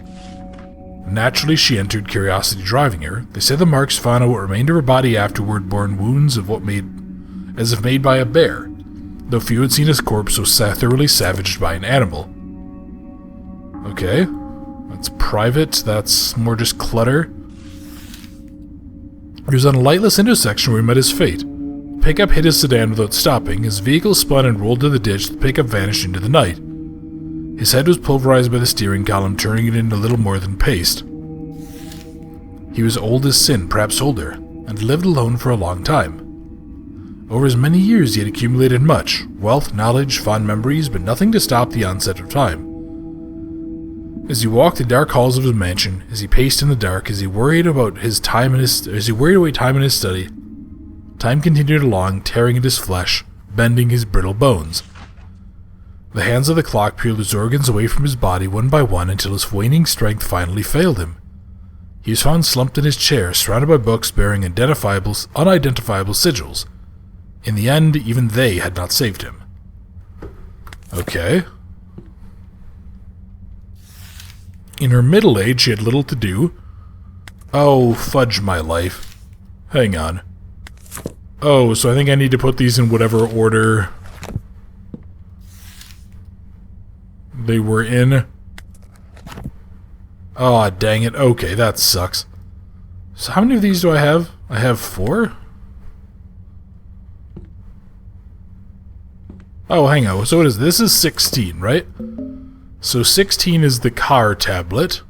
Naturally, she entered, curiosity driving her. They said the marks found on what remained of her body afterward bore wounds of as if made by a bear, though few had seen his corpse so thoroughly savaged by an animal. Okay, that's private, that's more just clutter. He was on a lightless intersection where he met his fate. The pickup hit his sedan without stopping. His vehicle spun and rolled to the ditch. The pickup vanished into the night. His head was pulverized by the steering column, turning it into little more than paste. He was old as sin, perhaps older, and lived alone for a long time. Over his many years he had accumulated much, wealth, knowledge, fond memories, but nothing to stop the onset of time. As he walked the dark halls of his mansion, as he paced in the dark, as he worried away time in his study, time continued along, tearing at his flesh, bending his brittle bones. The hands of the clock peeled his organs away from his body one by one until his waning strength finally failed him. He was found slumped in his chair, surrounded by books bearing unidentifiable sigils. In the end, even they had not saved him. Okay. In her middle age, she had little to do. Oh, fudge my life. Hang on. Oh, so I think I need to put these in whatever order they were in. Aw, dang it. Okay, that sucks. So how many of these do I have? I have 4? Oh, hang on. So what is this? This is 16, right? So 16 is the car tablet.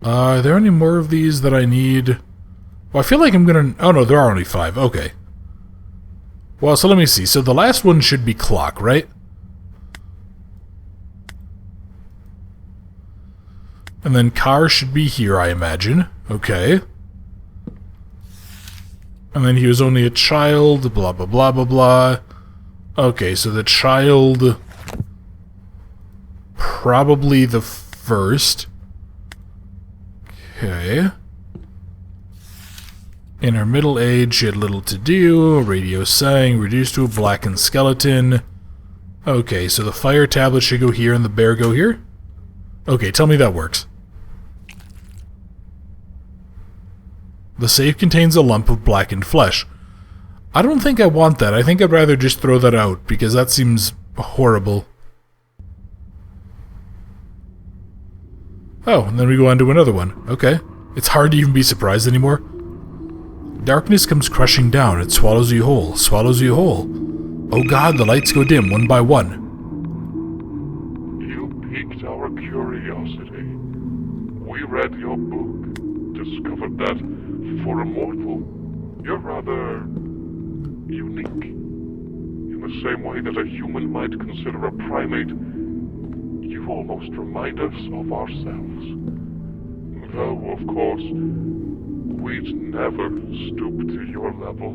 Are there any more of these that I need? Well, I feel like I'm gonna... Oh no, there are only 5. Okay. Well, so let me see. So the last one should be clock, right? And then car should be here, I imagine. Okay. And then he was only a child, blah, blah, blah, blah, blah. Okay, so the child... Probably the first. Okay. In her middle age, she had little to do. Radio sang, reduced to a blackened skeleton. Okay, so the fire tablet should go here and the bear go here? Okay, tell me that works. The safe contains a lump of blackened flesh. I don't think I want that. I think I'd rather just throw that out, because that seems horrible. Oh, and then we go on to another one. Okay. It's hard to even be surprised anymore. Darkness comes crushing down. It swallows you whole. Swallows you whole. Oh god, the lights go dim one by one. You piqued our curiosity. We read your book, discovered that for a mortal, you're rather unique. In the same way that a human might consider a primate, you almost remind us of ourselves. Though, of course, we'd never stoop to your level.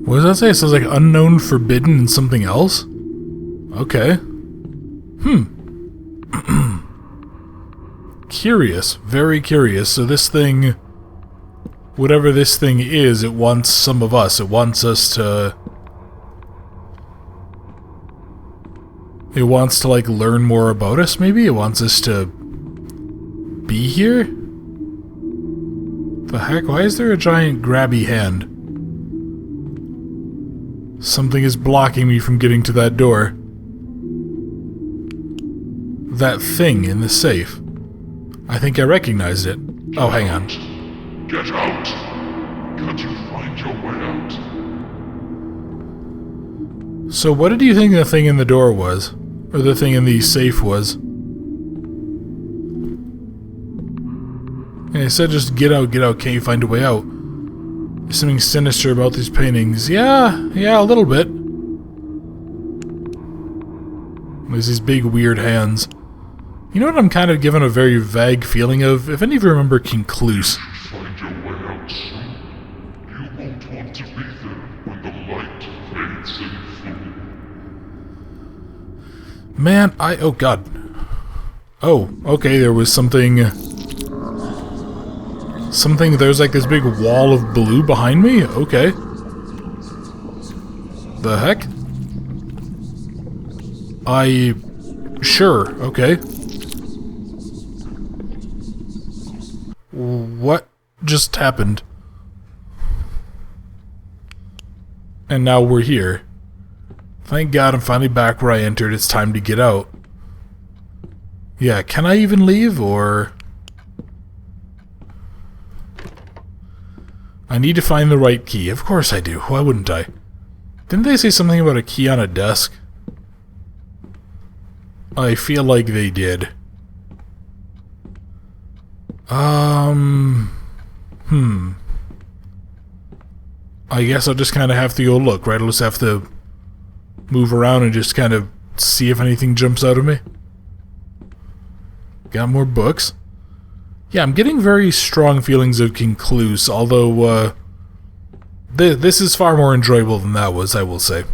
What does that say? It sounds like unknown, forbidden, and something else? Okay. Curious. Very curious. So this thing... Whatever this thing is, it wants some of us. It wants us to... It wants to, like, learn more about us, maybe? It wants us to... be here? The heck? Why is there a giant grabby hand? Something is blocking me from getting to that door. That thing in the safe. I think I recognized it. Oh, hang on. Get out! Can't you find your way out? So what did you think the thing in the door was? Or the thing in the safe was? And it said just get out, can't you find a way out? There's something sinister about these paintings. Yeah, a little bit. There's these big weird hands. You know what I'm kind of given a very vague feeling of? If any of you remember Concluse. Find your way out soon. You won't want to be there when the light fades in full. Man, oh god. Oh, okay, there was something... there's like this big wall of blue behind me? Okay. The heck? Sure, okay. What just happened? And now we're here. Thank God I'm finally back where I entered. It's time to get out. Yeah, can I even leave, or... I need to find the right key. Of course I do. Why wouldn't I? Didn't they say something about a key on a desk? I feel like they did. I guess I'll just kind of have to go look, right? I'll just have to move around and just kind of see if anything jumps out of me. Got more books. Yeah, I'm getting very strong feelings of Concluse, although, this is far more enjoyable than that was, I will say.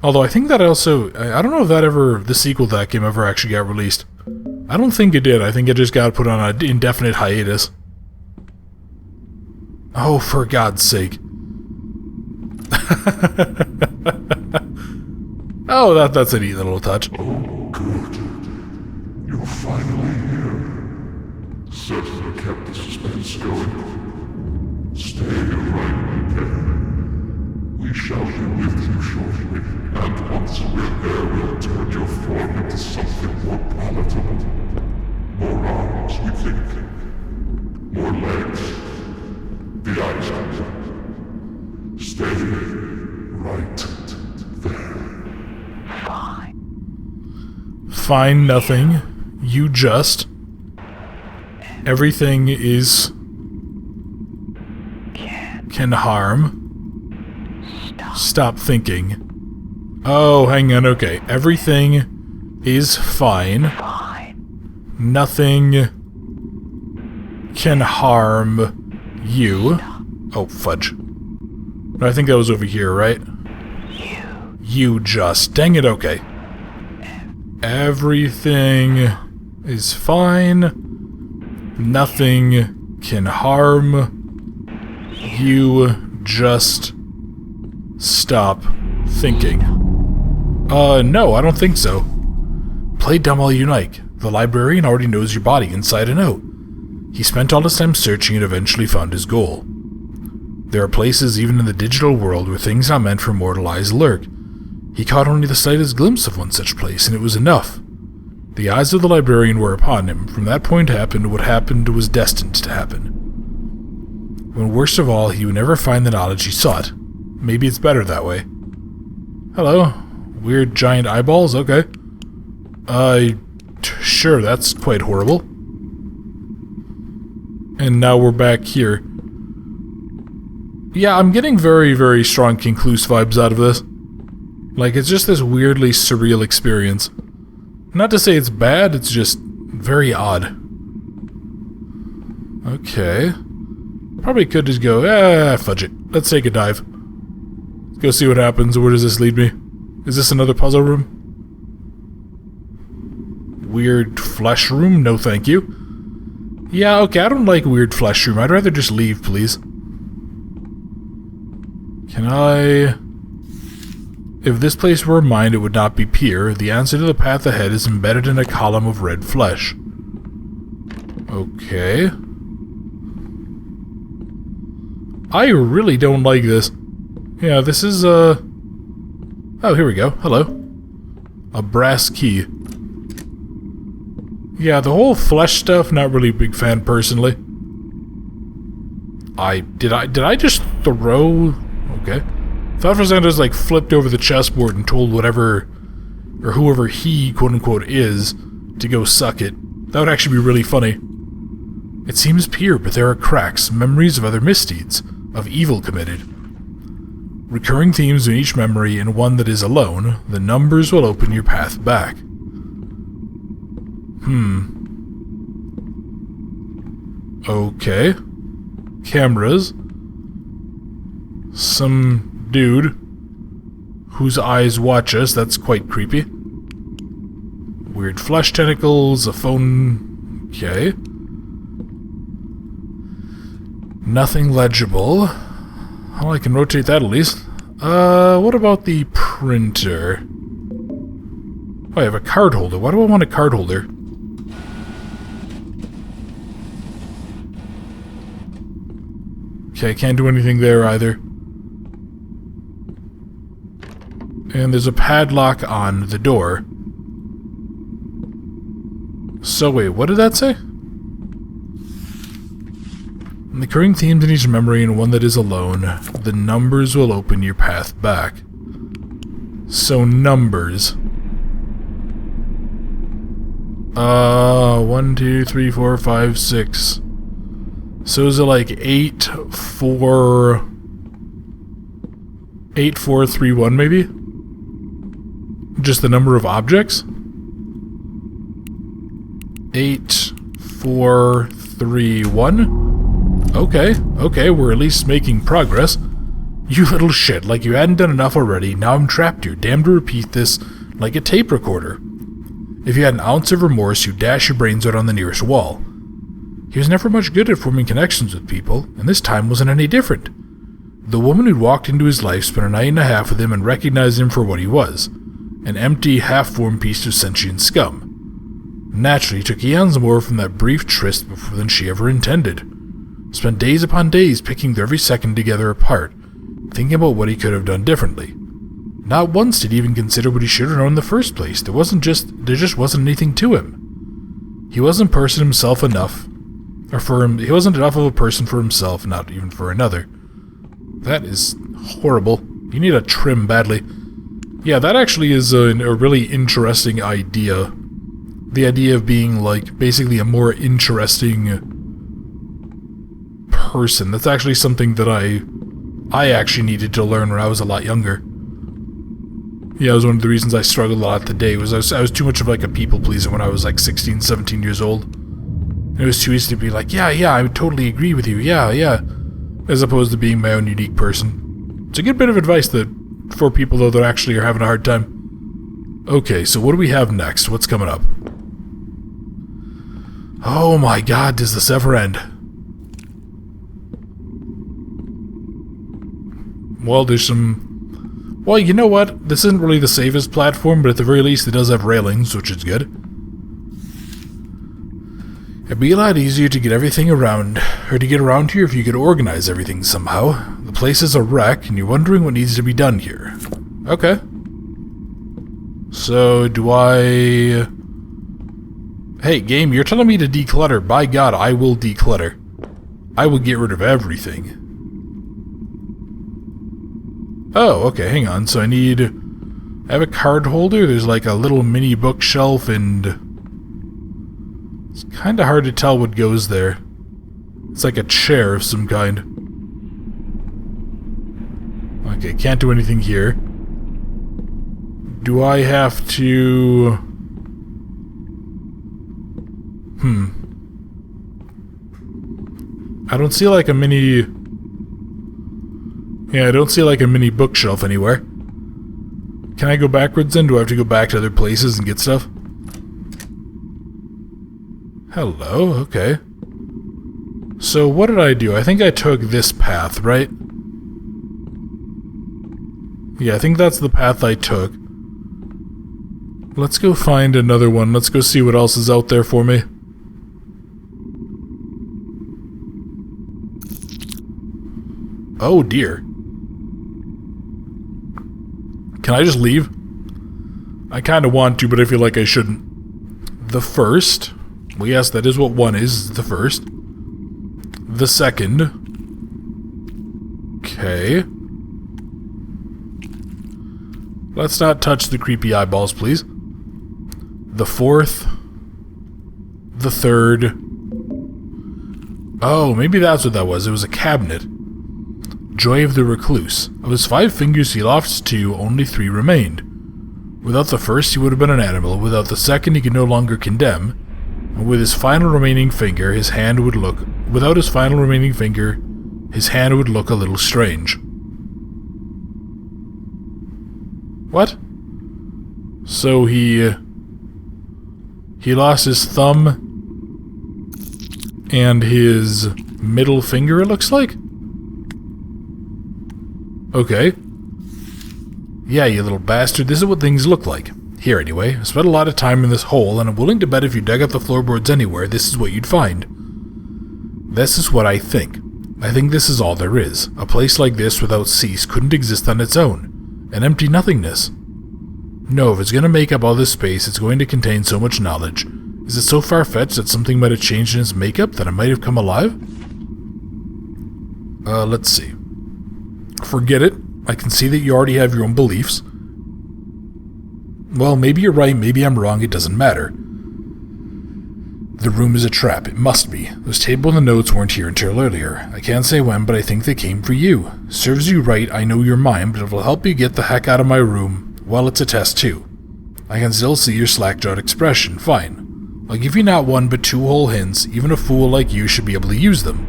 Although I think that also, I don't know if the sequel to that game ever actually got released. I don't think it did. I think it just got put on an indefinite hiatus. Oh, for God's sake. Oh, that's a neat little touch. Oh, good. You're finally here. Certainly kept the suspense going. Stay right there. We shall be with you shortly, and once we're there, we'll turn your form into something more palatable. More arms, we think. More legs. The eyes out. Stay right there. Fine, nothing. You just... Everything is... can harm. Stop thinking. Oh, hang on, okay. Everything is fine. Nothing can harm you. Oh, fudge. No, I think that was over here, right? You just... Dang it, okay. Everything is fine. Nothing can harm you. Just stop thinking. No, I don't think so. Play dumb all you like. The librarian already knows your body inside and out. He spent all his time searching and eventually found his goal. There are places even in the digital world where things not meant for mortal eyes lurk. He caught only the slightest glimpse of one such place, and it was enough. The eyes of the librarian were upon him. From that point happened what happened was destined to happen. When worst of all, he would never find the knowledge he sought. Maybe it's better that way. Hello. Weird giant eyeballs? Okay. Sure, that's quite horrible. And now we're back here. Yeah, I'm getting very, very strong Concluse vibes out of this. Like, it's just this weirdly surreal experience. Not to say it's bad, it's just very odd. Okay. Probably could just go, fudge it. Let's take a dive. Let's go see what happens. Where does this lead me? Is this another puzzle room? Weird flesh room? No thank you. Yeah, okay, I don't like weird flesh room. I'd rather just leave, please. Can I... If this place were mine, it would not be Pier. The answer to the path ahead is embedded in a column of red flesh. Okay. I really don't like this. Yeah, this is, Oh, here we go. Hello. A brass key. Yeah, the whole flesh stuff, not really a big fan, personally. Did I just throw... Okay. Thought for a second I just, like, flipped over the chessboard and told whatever, or whoever he, quote-unquote, is, to go suck it. That would actually be really funny. It seems pure, but there are cracks, memories of other misdeeds, of evil committed. Recurring themes in each memory, and one that is alone, the numbers will open your path back. Okay. Cameras. Some dude whose eyes watch us. That's quite creepy. Weird flesh tentacles, a phone... Okay. Nothing legible. Well, I can rotate that at least. What about the printer? Oh, I have a card holder. Why do I want a card holder? Okay, I can't do anything there either. And there's a padlock on the door. So wait, what did that say? Recurring themes in each memory and one that is alone. The numbers will open your path back. So numbers. 1, 2, 3, 4, 5, 6. So is it like 8, 4... 8, 4, 3, 1 maybe? Just the number of objects? 8, 4, 3, 1? Okay, we're at least making progress. You little shit, like you hadn't done enough already, now I'm trapped here, damned to repeat this like a tape recorder. If you had an ounce of remorse, you'd dash your brains out on the nearest wall. He was never much good at forming connections with people, and this time wasn't any different. The woman who'd walked into his life spent a night and a half with him and recognized him for what he was. An empty, half-formed piece of sentient scum. Naturally, he took eons more from that brief tryst than she ever intended. Spent days upon days picking their every second together apart, thinking about what he could have done differently. Not once did he even consider what he should have known in the first place. There just wasn't anything to him. He wasn't person himself enough, he wasn't enough of a person for himself, not even for another. That is horrible. You need a trim badly. Yeah, that actually is a really interesting idea. The idea of being, like, basically a more interesting person. That's actually something that I actually needed to learn when I was a lot younger. Yeah, it was one of the reasons I struggled a lot today, was I was too much of, like, a people pleaser when I was, like, 16, 17 years old. It was too easy to be like, yeah, I totally agree with you, yeah, as opposed to being my own unique person. It's a good bit of advice for people, though, that actually are having a hard time. Okay, so what do we have next? What's coming up? Oh my god, does this ever end? Well, there's some... Well, you know what? This isn't really the safest platform, but at the very least it does have railings, which is good. It'd be a lot easier to get everything around, or to get around here if you could organize everything somehow. The place is a wreck, and you're wondering what needs to be done here. Okay. So, do I... Hey, game, you're telling me to declutter. By God, I will declutter. I will get rid of everything. Oh, okay, hang on. So I have a card holder. There's like a little mini bookshelf, and it's kind of hard to tell what goes there. It's like a chair of some kind. Okay, can't do anything here. Do I have to... I don't see like a mini... Yeah, I don't see like a mini bookshelf anywhere. Can I go backwards then? Do I have to go back to other places and get stuff? Hello, okay. So what did I do? I think I took this path, right? Yeah, I think that's the path I took. Let's go find another one. Let's go see what else is out there for me. Oh dear. Can I just leave? I kind of want to, but I feel like I shouldn't. The first. Well, yes, that is what one is, the first. The second. Okay. Let's not touch the creepy eyeballs, please. The fourth. The third. Oh, maybe that's what that was. It was a cabinet. Joy of the Recluse. Of his 5 fingers he lost 2, only 3 remained. Without the first, he would have been an animal. Without the second, he could no longer condemn. And with his final remaining finger, his hand would look... Without his final remaining finger, his hand would look a little strange. What? So he lost his thumb and his middle finger, it looks like? Okay. Yeah, you little bastard, this is what things look like. Here, anyway. I spent a lot of time in this hole, and I'm willing to bet if you dug up the floorboards anywhere, this is what you'd find. This is what I think. I think this is all there is. A place like this without cease couldn't exist on its own. An empty nothingness. No, if it's going to make up all this space, it's going to contain so much knowledge. Is it so far-fetched that something might have changed in its makeup, that it might have come alive? Let's see. Forget it. I can see that you already have your own beliefs. Well, maybe you're right, maybe I'm wrong, it doesn't matter. The room is a trap, it must be. Those table and the notes weren't here until earlier. I can't say when, but I think they came for you. Serves you right, I know you're mine, but it will help you get the heck out of my room. Well, it's a test too. I can still see your slack-jawed expression, fine. I'll give you not 1 but 2 whole hints, even a fool like you should be able to use them.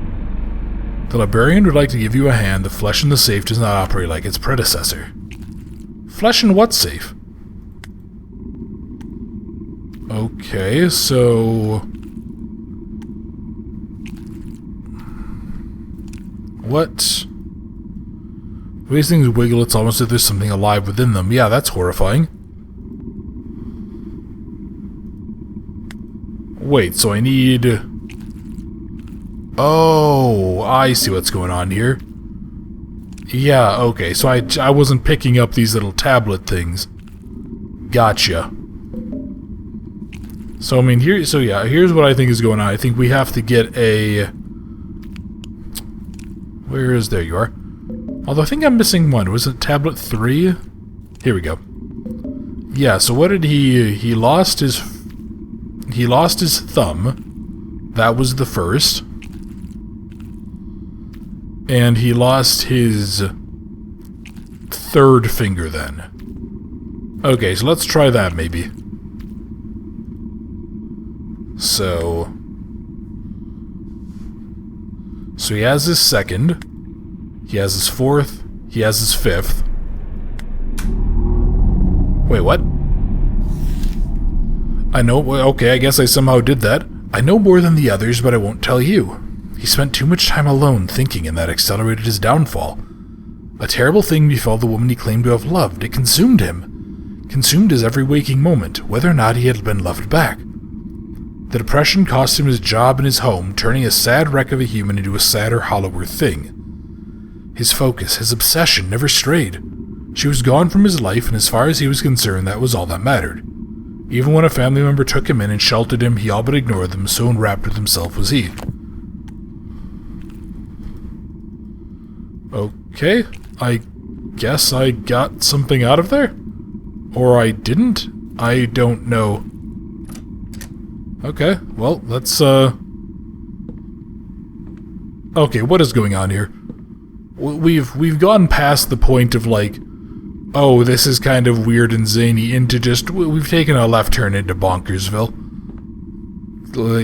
The librarian would like to give you a hand. The flesh in the safe does not operate like its predecessor. Flesh in what safe? Okay, so... What? The way these things wiggle, it's almost as if there's something alive within them. Yeah, that's horrifying. Wait, so I need... Oh, I see what's going on here. Yeah, okay, so I wasn't picking up these little tablet things. Gotcha. So, I mean, here's what I think is going on. I think we have to get a... Where is... There you are. Although I think I'm missing one. Was it tablet 3? Here we go. Yeah, so what did he lost his thumb. That was the first. And he lost his 3rd finger then. Okay, so let's try that maybe. So he has his 2nd. He has his 4th. He has his 5th. Wait, what? I know, okay, I guess I somehow did that. I know more than the others, but I won't tell you. He spent too much time alone thinking, and that accelerated his downfall. A terrible thing befell the woman he claimed to have loved. It consumed him. Consumed his every waking moment, whether or not he had been loved back. The depression cost him his job and his home, turning a sad wreck of a human into a sadder, hollower thing. His focus, his obsession, never strayed. She was gone from his life, and as far as he was concerned, that was all that mattered. Even when a family member took him in and sheltered him, he all but ignored them, so enwrapped with himself was he. Okay, I guess I got something out of there? Or I didn't? I don't know. Okay, well, let's, Okay, what is going on here? We've gone past the point of, like, oh, this is kind of weird and zany, into just, we've taken a left turn into Bonkersville.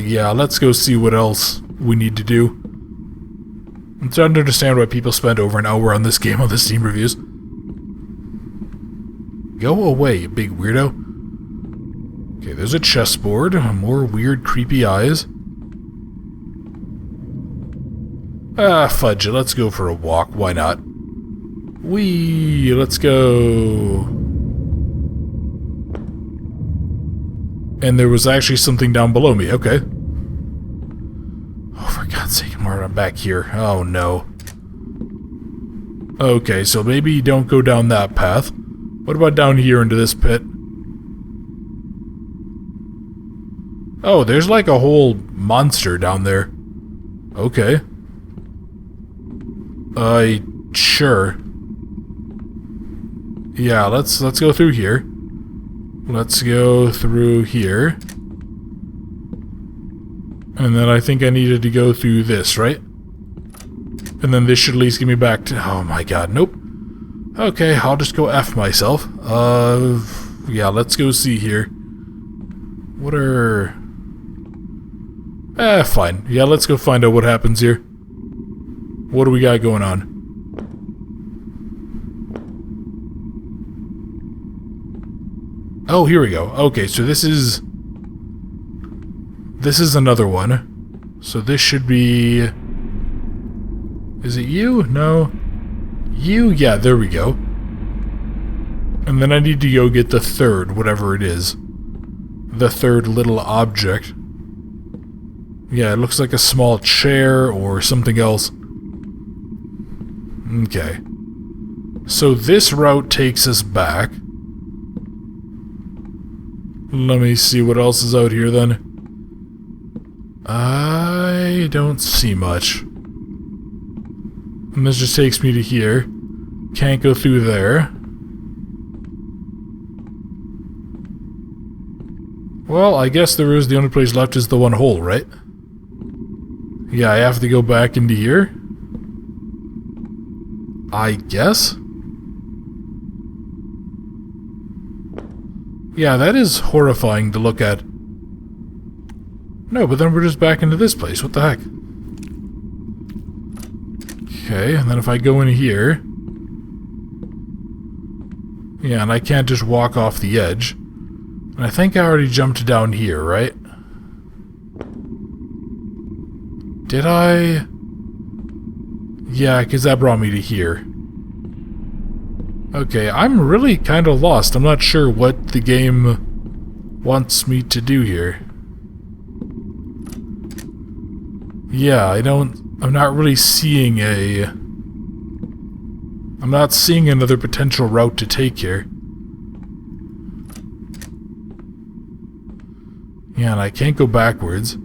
Yeah, let's go see what else we need to do. I'm starting to understand why people spend over an hour on this game on the Steam reviews. Go away, you big weirdo. Okay, there's a chessboard, more weird, creepy eyes. Ah, fudge it, let's go for a walk, why not? Whee, let's go. And there was actually something down below me, okay. Oh, for God's sake, Martin, I'm back here. Oh, no. Okay, so maybe you don't go down that path. What about down here into this pit? Oh, there's like a whole monster down there. Okay. Sure. Yeah, let's go through here. Let's go through here. And then I think I needed to go through this, right? And then this should at least get me back to... Oh my god, nope. Okay, I'll just go F myself. Yeah, let's go see here. What are... fine. Yeah, let's go find out what happens here. What do we got going on? Oh, here we go. Okay, so this is another one. So this should be... Is it you? No. You? Yeah, there we go. And then I need to go get the third, whatever it is. The third little object. Yeah, it looks like a small chair or something else. Okay. So this route takes us back. Let me see what else is out here then. I don't see much. And this just takes me to here. Can't go through there. Well, I guess there is the only place left is the one hole, right? Yeah, I have to go back into here. I guess? Yeah, that is horrifying to look at. No, but then we're just back into this place. What the heck? Okay, and then if I go in here... Yeah, and I can't just walk off the edge. And I think I already jumped down here, right? Did I? Yeah, because that brought me to here. Okay, I'm really kind of lost. I'm not sure what the game wants me to do here. Yeah, I'm not really seeing I'm not seeing another potential route to take here. Yeah, and I can't go backwards.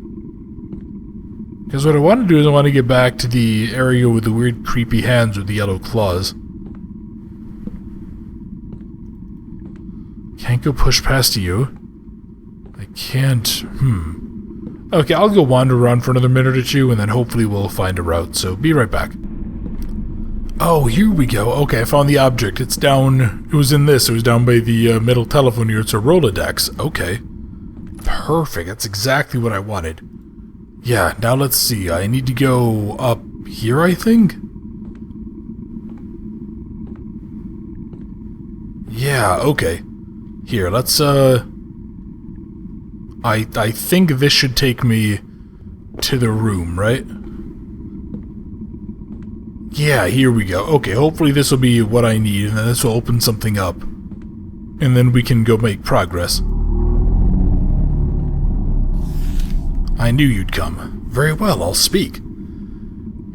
Because what I want to do is I want to get back to the area with the weird creepy hands with the yellow claws. Can't go push past you. I can't... Okay, I'll go wander around for another minute or two, and then hopefully we'll find a route, so be right back. Oh, here we go. Okay, I found the object. It's down... It was in this. It was down by the metal telephone here. It's a Rolodex. Okay. Perfect. That's exactly what I wanted. Yeah, now let's see. I need to go up here, I think? Yeah, okay. Here, let's, I think this should take me to the room, right? Yeah, here we go. Okay, hopefully this will be what I need, and then this will open something up. And then we can go make progress. I knew you'd come. Very well, I'll speak.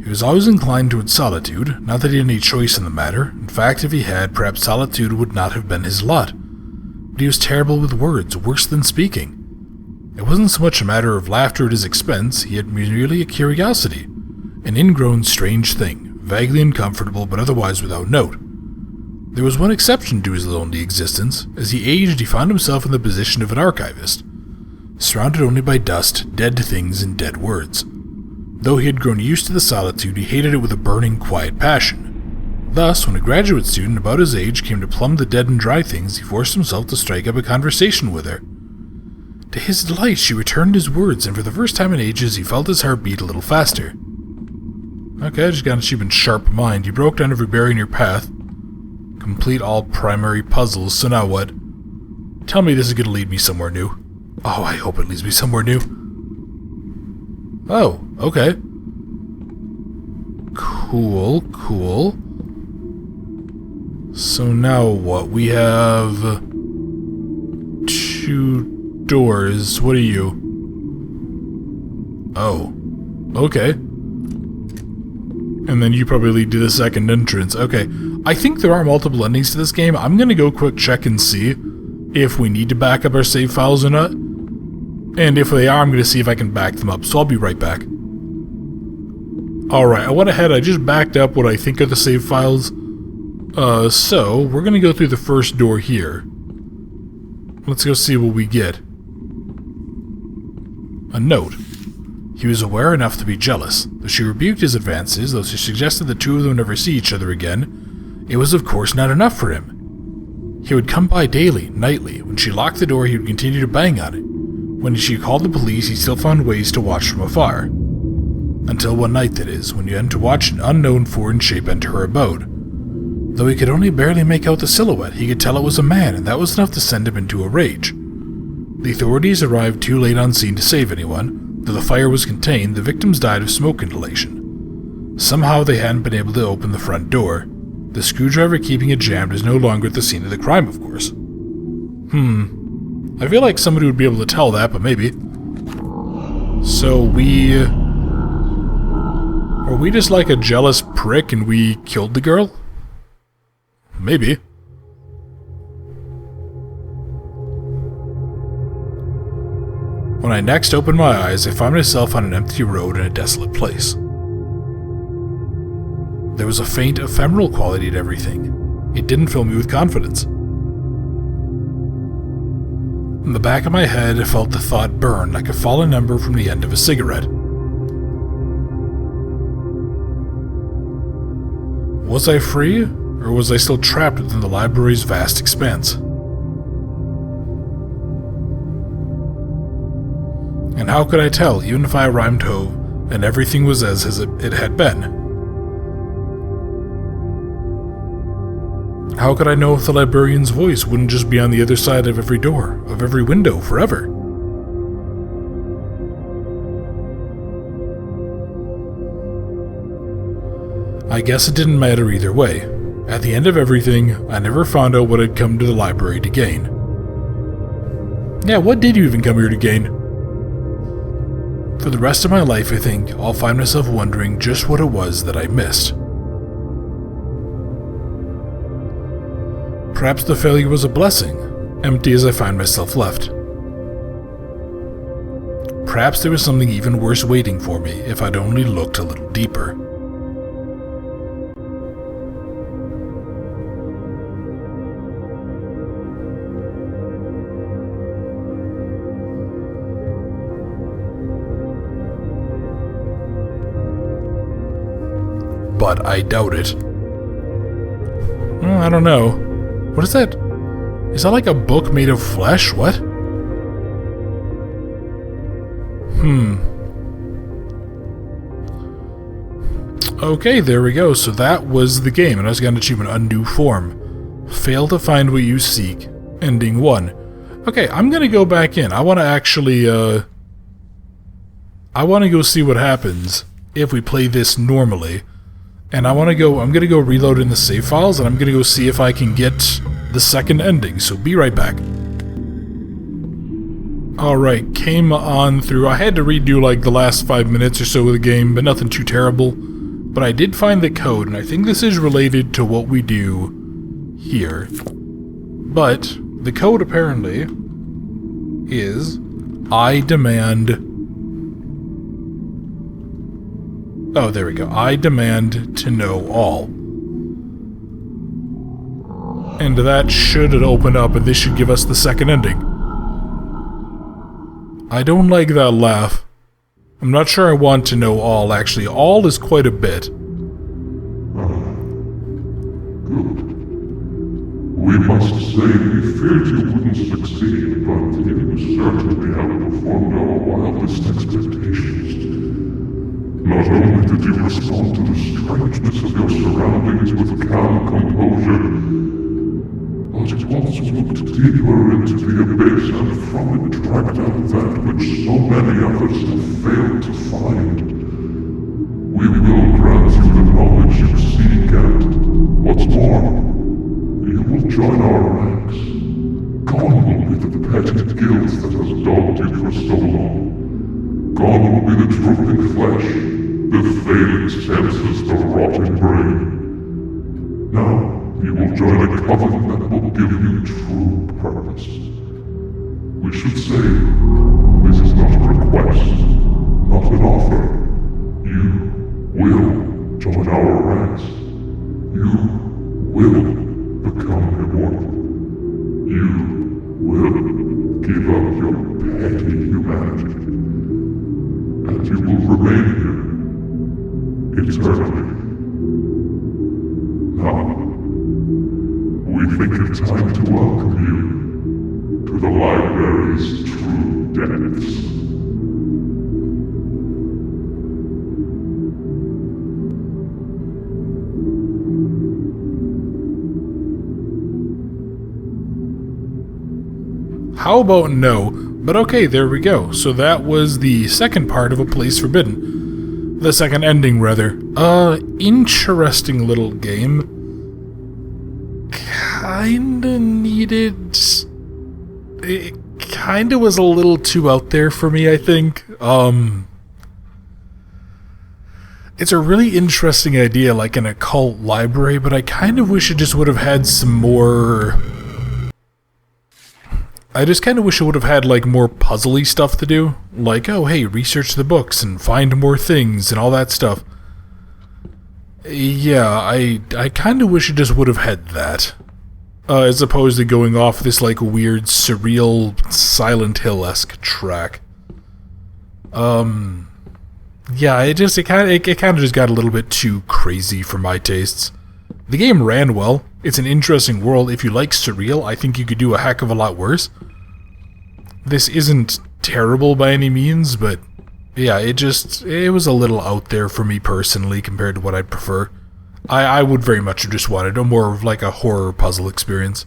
He was always inclined toward solitude, not that he had any choice in the matter. In fact, if he had, perhaps solitude would not have been his lot. But he was terrible with words, worse than speaking. It wasn't so much a matter of laughter at his expense, he had merely a curiosity, an ingrown strange thing, vaguely uncomfortable but otherwise without note. There was one exception to his lonely existence. As he aged, he found himself in the position of an archivist, surrounded only by dust, dead things, and dead words. Though he had grown used to the solitude, he hated it with a burning, quiet passion. Thus, when a graduate student about his age came to plumb the dead and dry things, he forced himself to strike up a conversation with her. To his delight, she returned his words, and for the first time in ages, he felt his heart beat a little faster. Okay, I just got an achievement Sharp Mind. You broke down every barrier in your path. Complete all primary puzzles, so now what? Tell me this is going to lead me somewhere new. Oh, I hope it leads me somewhere new. Oh, okay. Cool, cool. So now what? We have 2 doors. What are you? Oh, okay. And then you probably lead to the second entrance. Okay, I think there are multiple endings to this game. I'm gonna go quick check and see if we need to back up our save files or not. And if they are, I'm gonna see if I can back them up, so I'll be right back. Alright, I went ahead, I just backed up what I think are the save files. So, we're gonna go through the first door here. Let's go see what we get. A note. He was aware enough to be jealous. Though she rebuked his advances, though she suggested the two of them never see each other again, it was of course not enough for him. He would come by daily, nightly. When she locked the door, he would continue to bang on it. When she called the police, he still found ways to watch from afar. Until one night, that is, when you had to watch an unknown foreign shape enter her abode. Though he could only barely make out the silhouette, he could tell it was a man, and that was enough to send him into a rage. The authorities arrived too late on scene to save anyone. Though the fire was contained, the victims died of smoke inhalation. Somehow they hadn't been able to open the front door. The screwdriver keeping it jammed is no longer at the scene of the crime, of course. I feel like somebody would be able to tell that, but maybe. So Are we just like a jealous prick and we killed the girl? Maybe. When I next opened my eyes, I found myself on an empty road in a desolate place. There was a faint, ephemeral quality to everything. It didn't fill me with confidence. In the back of my head, I felt the thought burn like a fallen ember from the end of a cigarette. Was I free, or was I still trapped within the library's vast expanse? And how could I tell, even if I rhymed home, and everything was as it had been? How could I know if the librarian's voice wouldn't just be on the other side of every door, of every window, forever? I guess it didn't matter either way. At the end of everything, I never found out what I'd come to the library to gain. Yeah, what did you even come here to gain? For the rest of my life, I think, I'll find myself wondering just what it was that I missed. Perhaps the failure was a blessing, empty as I find myself left. Perhaps there was something even worse waiting for me if I'd only looked a little deeper. But I doubt it. I don't know. What is that? Is that like a book made of flesh? What? Okay, there we go. So that was the game, and I was got an achievement, Undo Form. Fail to find what you seek. Ending 1. Okay, I'm gonna go back in. I want to actually, I want to go see what happens if we play this normally. And I'm gonna go reload in the save files, and I'm gonna go see if I can get the second ending, so be right back. Alright, came on through. I had to redo like the last 5 minutes or so of the game, but nothing too terrible. But I did find the code, and I think this is related to what we do here. But the code apparently is I demand... Oh, there we go. I demand to know all. And that should open up, and this should give us the second ending. I don't like that laugh. I'm not sure I want to know all, actually. All is quite a bit. Good. We must say we feared you wouldn't succeed, but you certainly outperformed our wildest expectations. Not only did you respond to the strangeness of your surroundings with calm composure, but it also looked deeper into the abyss and from it dragged out that which so many others have failed to find. We will grant you the knowledge you seek and, what's more, you will join our ranks. Gone will be the petty guilt that has dogged you for so long. Gone will be the drooping flesh, the failing senses, the rotting brain. Now, you will join a covenant that will give you true purpose. We should say, this is not a request, not an offer. You will join our ranks. You will become immortal. You will give up your petty humanity. And you will remain here, eternally. Now, we think it's time to welcome you to the library's true depths. How about no? But okay, there we go. So that was the second part of A Place Forbidden. The second ending, rather. Interesting little game. Kinda needed... It kinda was a little too out there for me, I think. It's a really interesting idea, like an occult library, but I kind of wish it just would have had some more... I just kind of wish it would have had, like, more puzzly stuff to do. Like, oh, hey, research the books and find more things and all that stuff. Yeah, I kind of wish it just would have had that. As opposed to going off this, like, weird, surreal, Silent Hill-esque track. Yeah, it kind of just got a little bit too crazy for my tastes. The game ran well. It's an interesting world. If you like Surreal, I think you could do a heck of a lot worse. This isn't terrible by any means, but yeah, it was a little out there for me personally compared to what I'd prefer. I would very much have just wanted more of like a horror puzzle experience.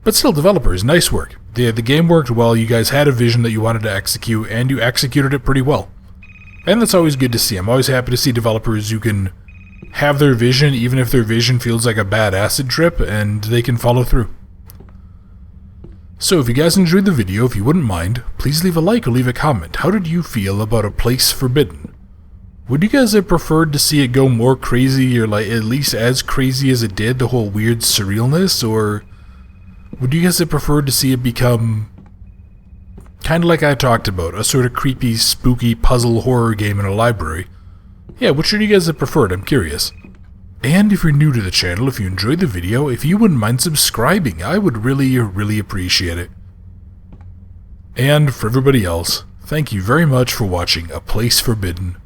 But still, developers, nice work. The game worked well, you guys had a vision that you wanted to execute, and you executed it pretty well. And that's always good to see. I'm always happy to see developers who can have their vision, even if their vision feels like a bad acid trip, and they can follow through. So if you guys enjoyed the video, if you wouldn't mind, please leave a like or leave a comment. How did you feel about A Place Forbidden? Would you guys have preferred to see it go more crazy, or like at least as crazy as it did, the whole weird surrealness, or would you guys have preferred to see it become kind of like I talked about, a sort of creepy, spooky puzzle horror game in a library? Yeah, which should you guys have preferred? I'm curious. And if you're new to the channel, if you enjoyed the video, if you wouldn't mind subscribing, I would really, really appreciate it. And for everybody else, thank you very much for watching A Place Forbidden.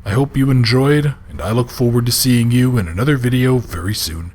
I hope you enjoyed, and I look forward to seeing you in another video very soon.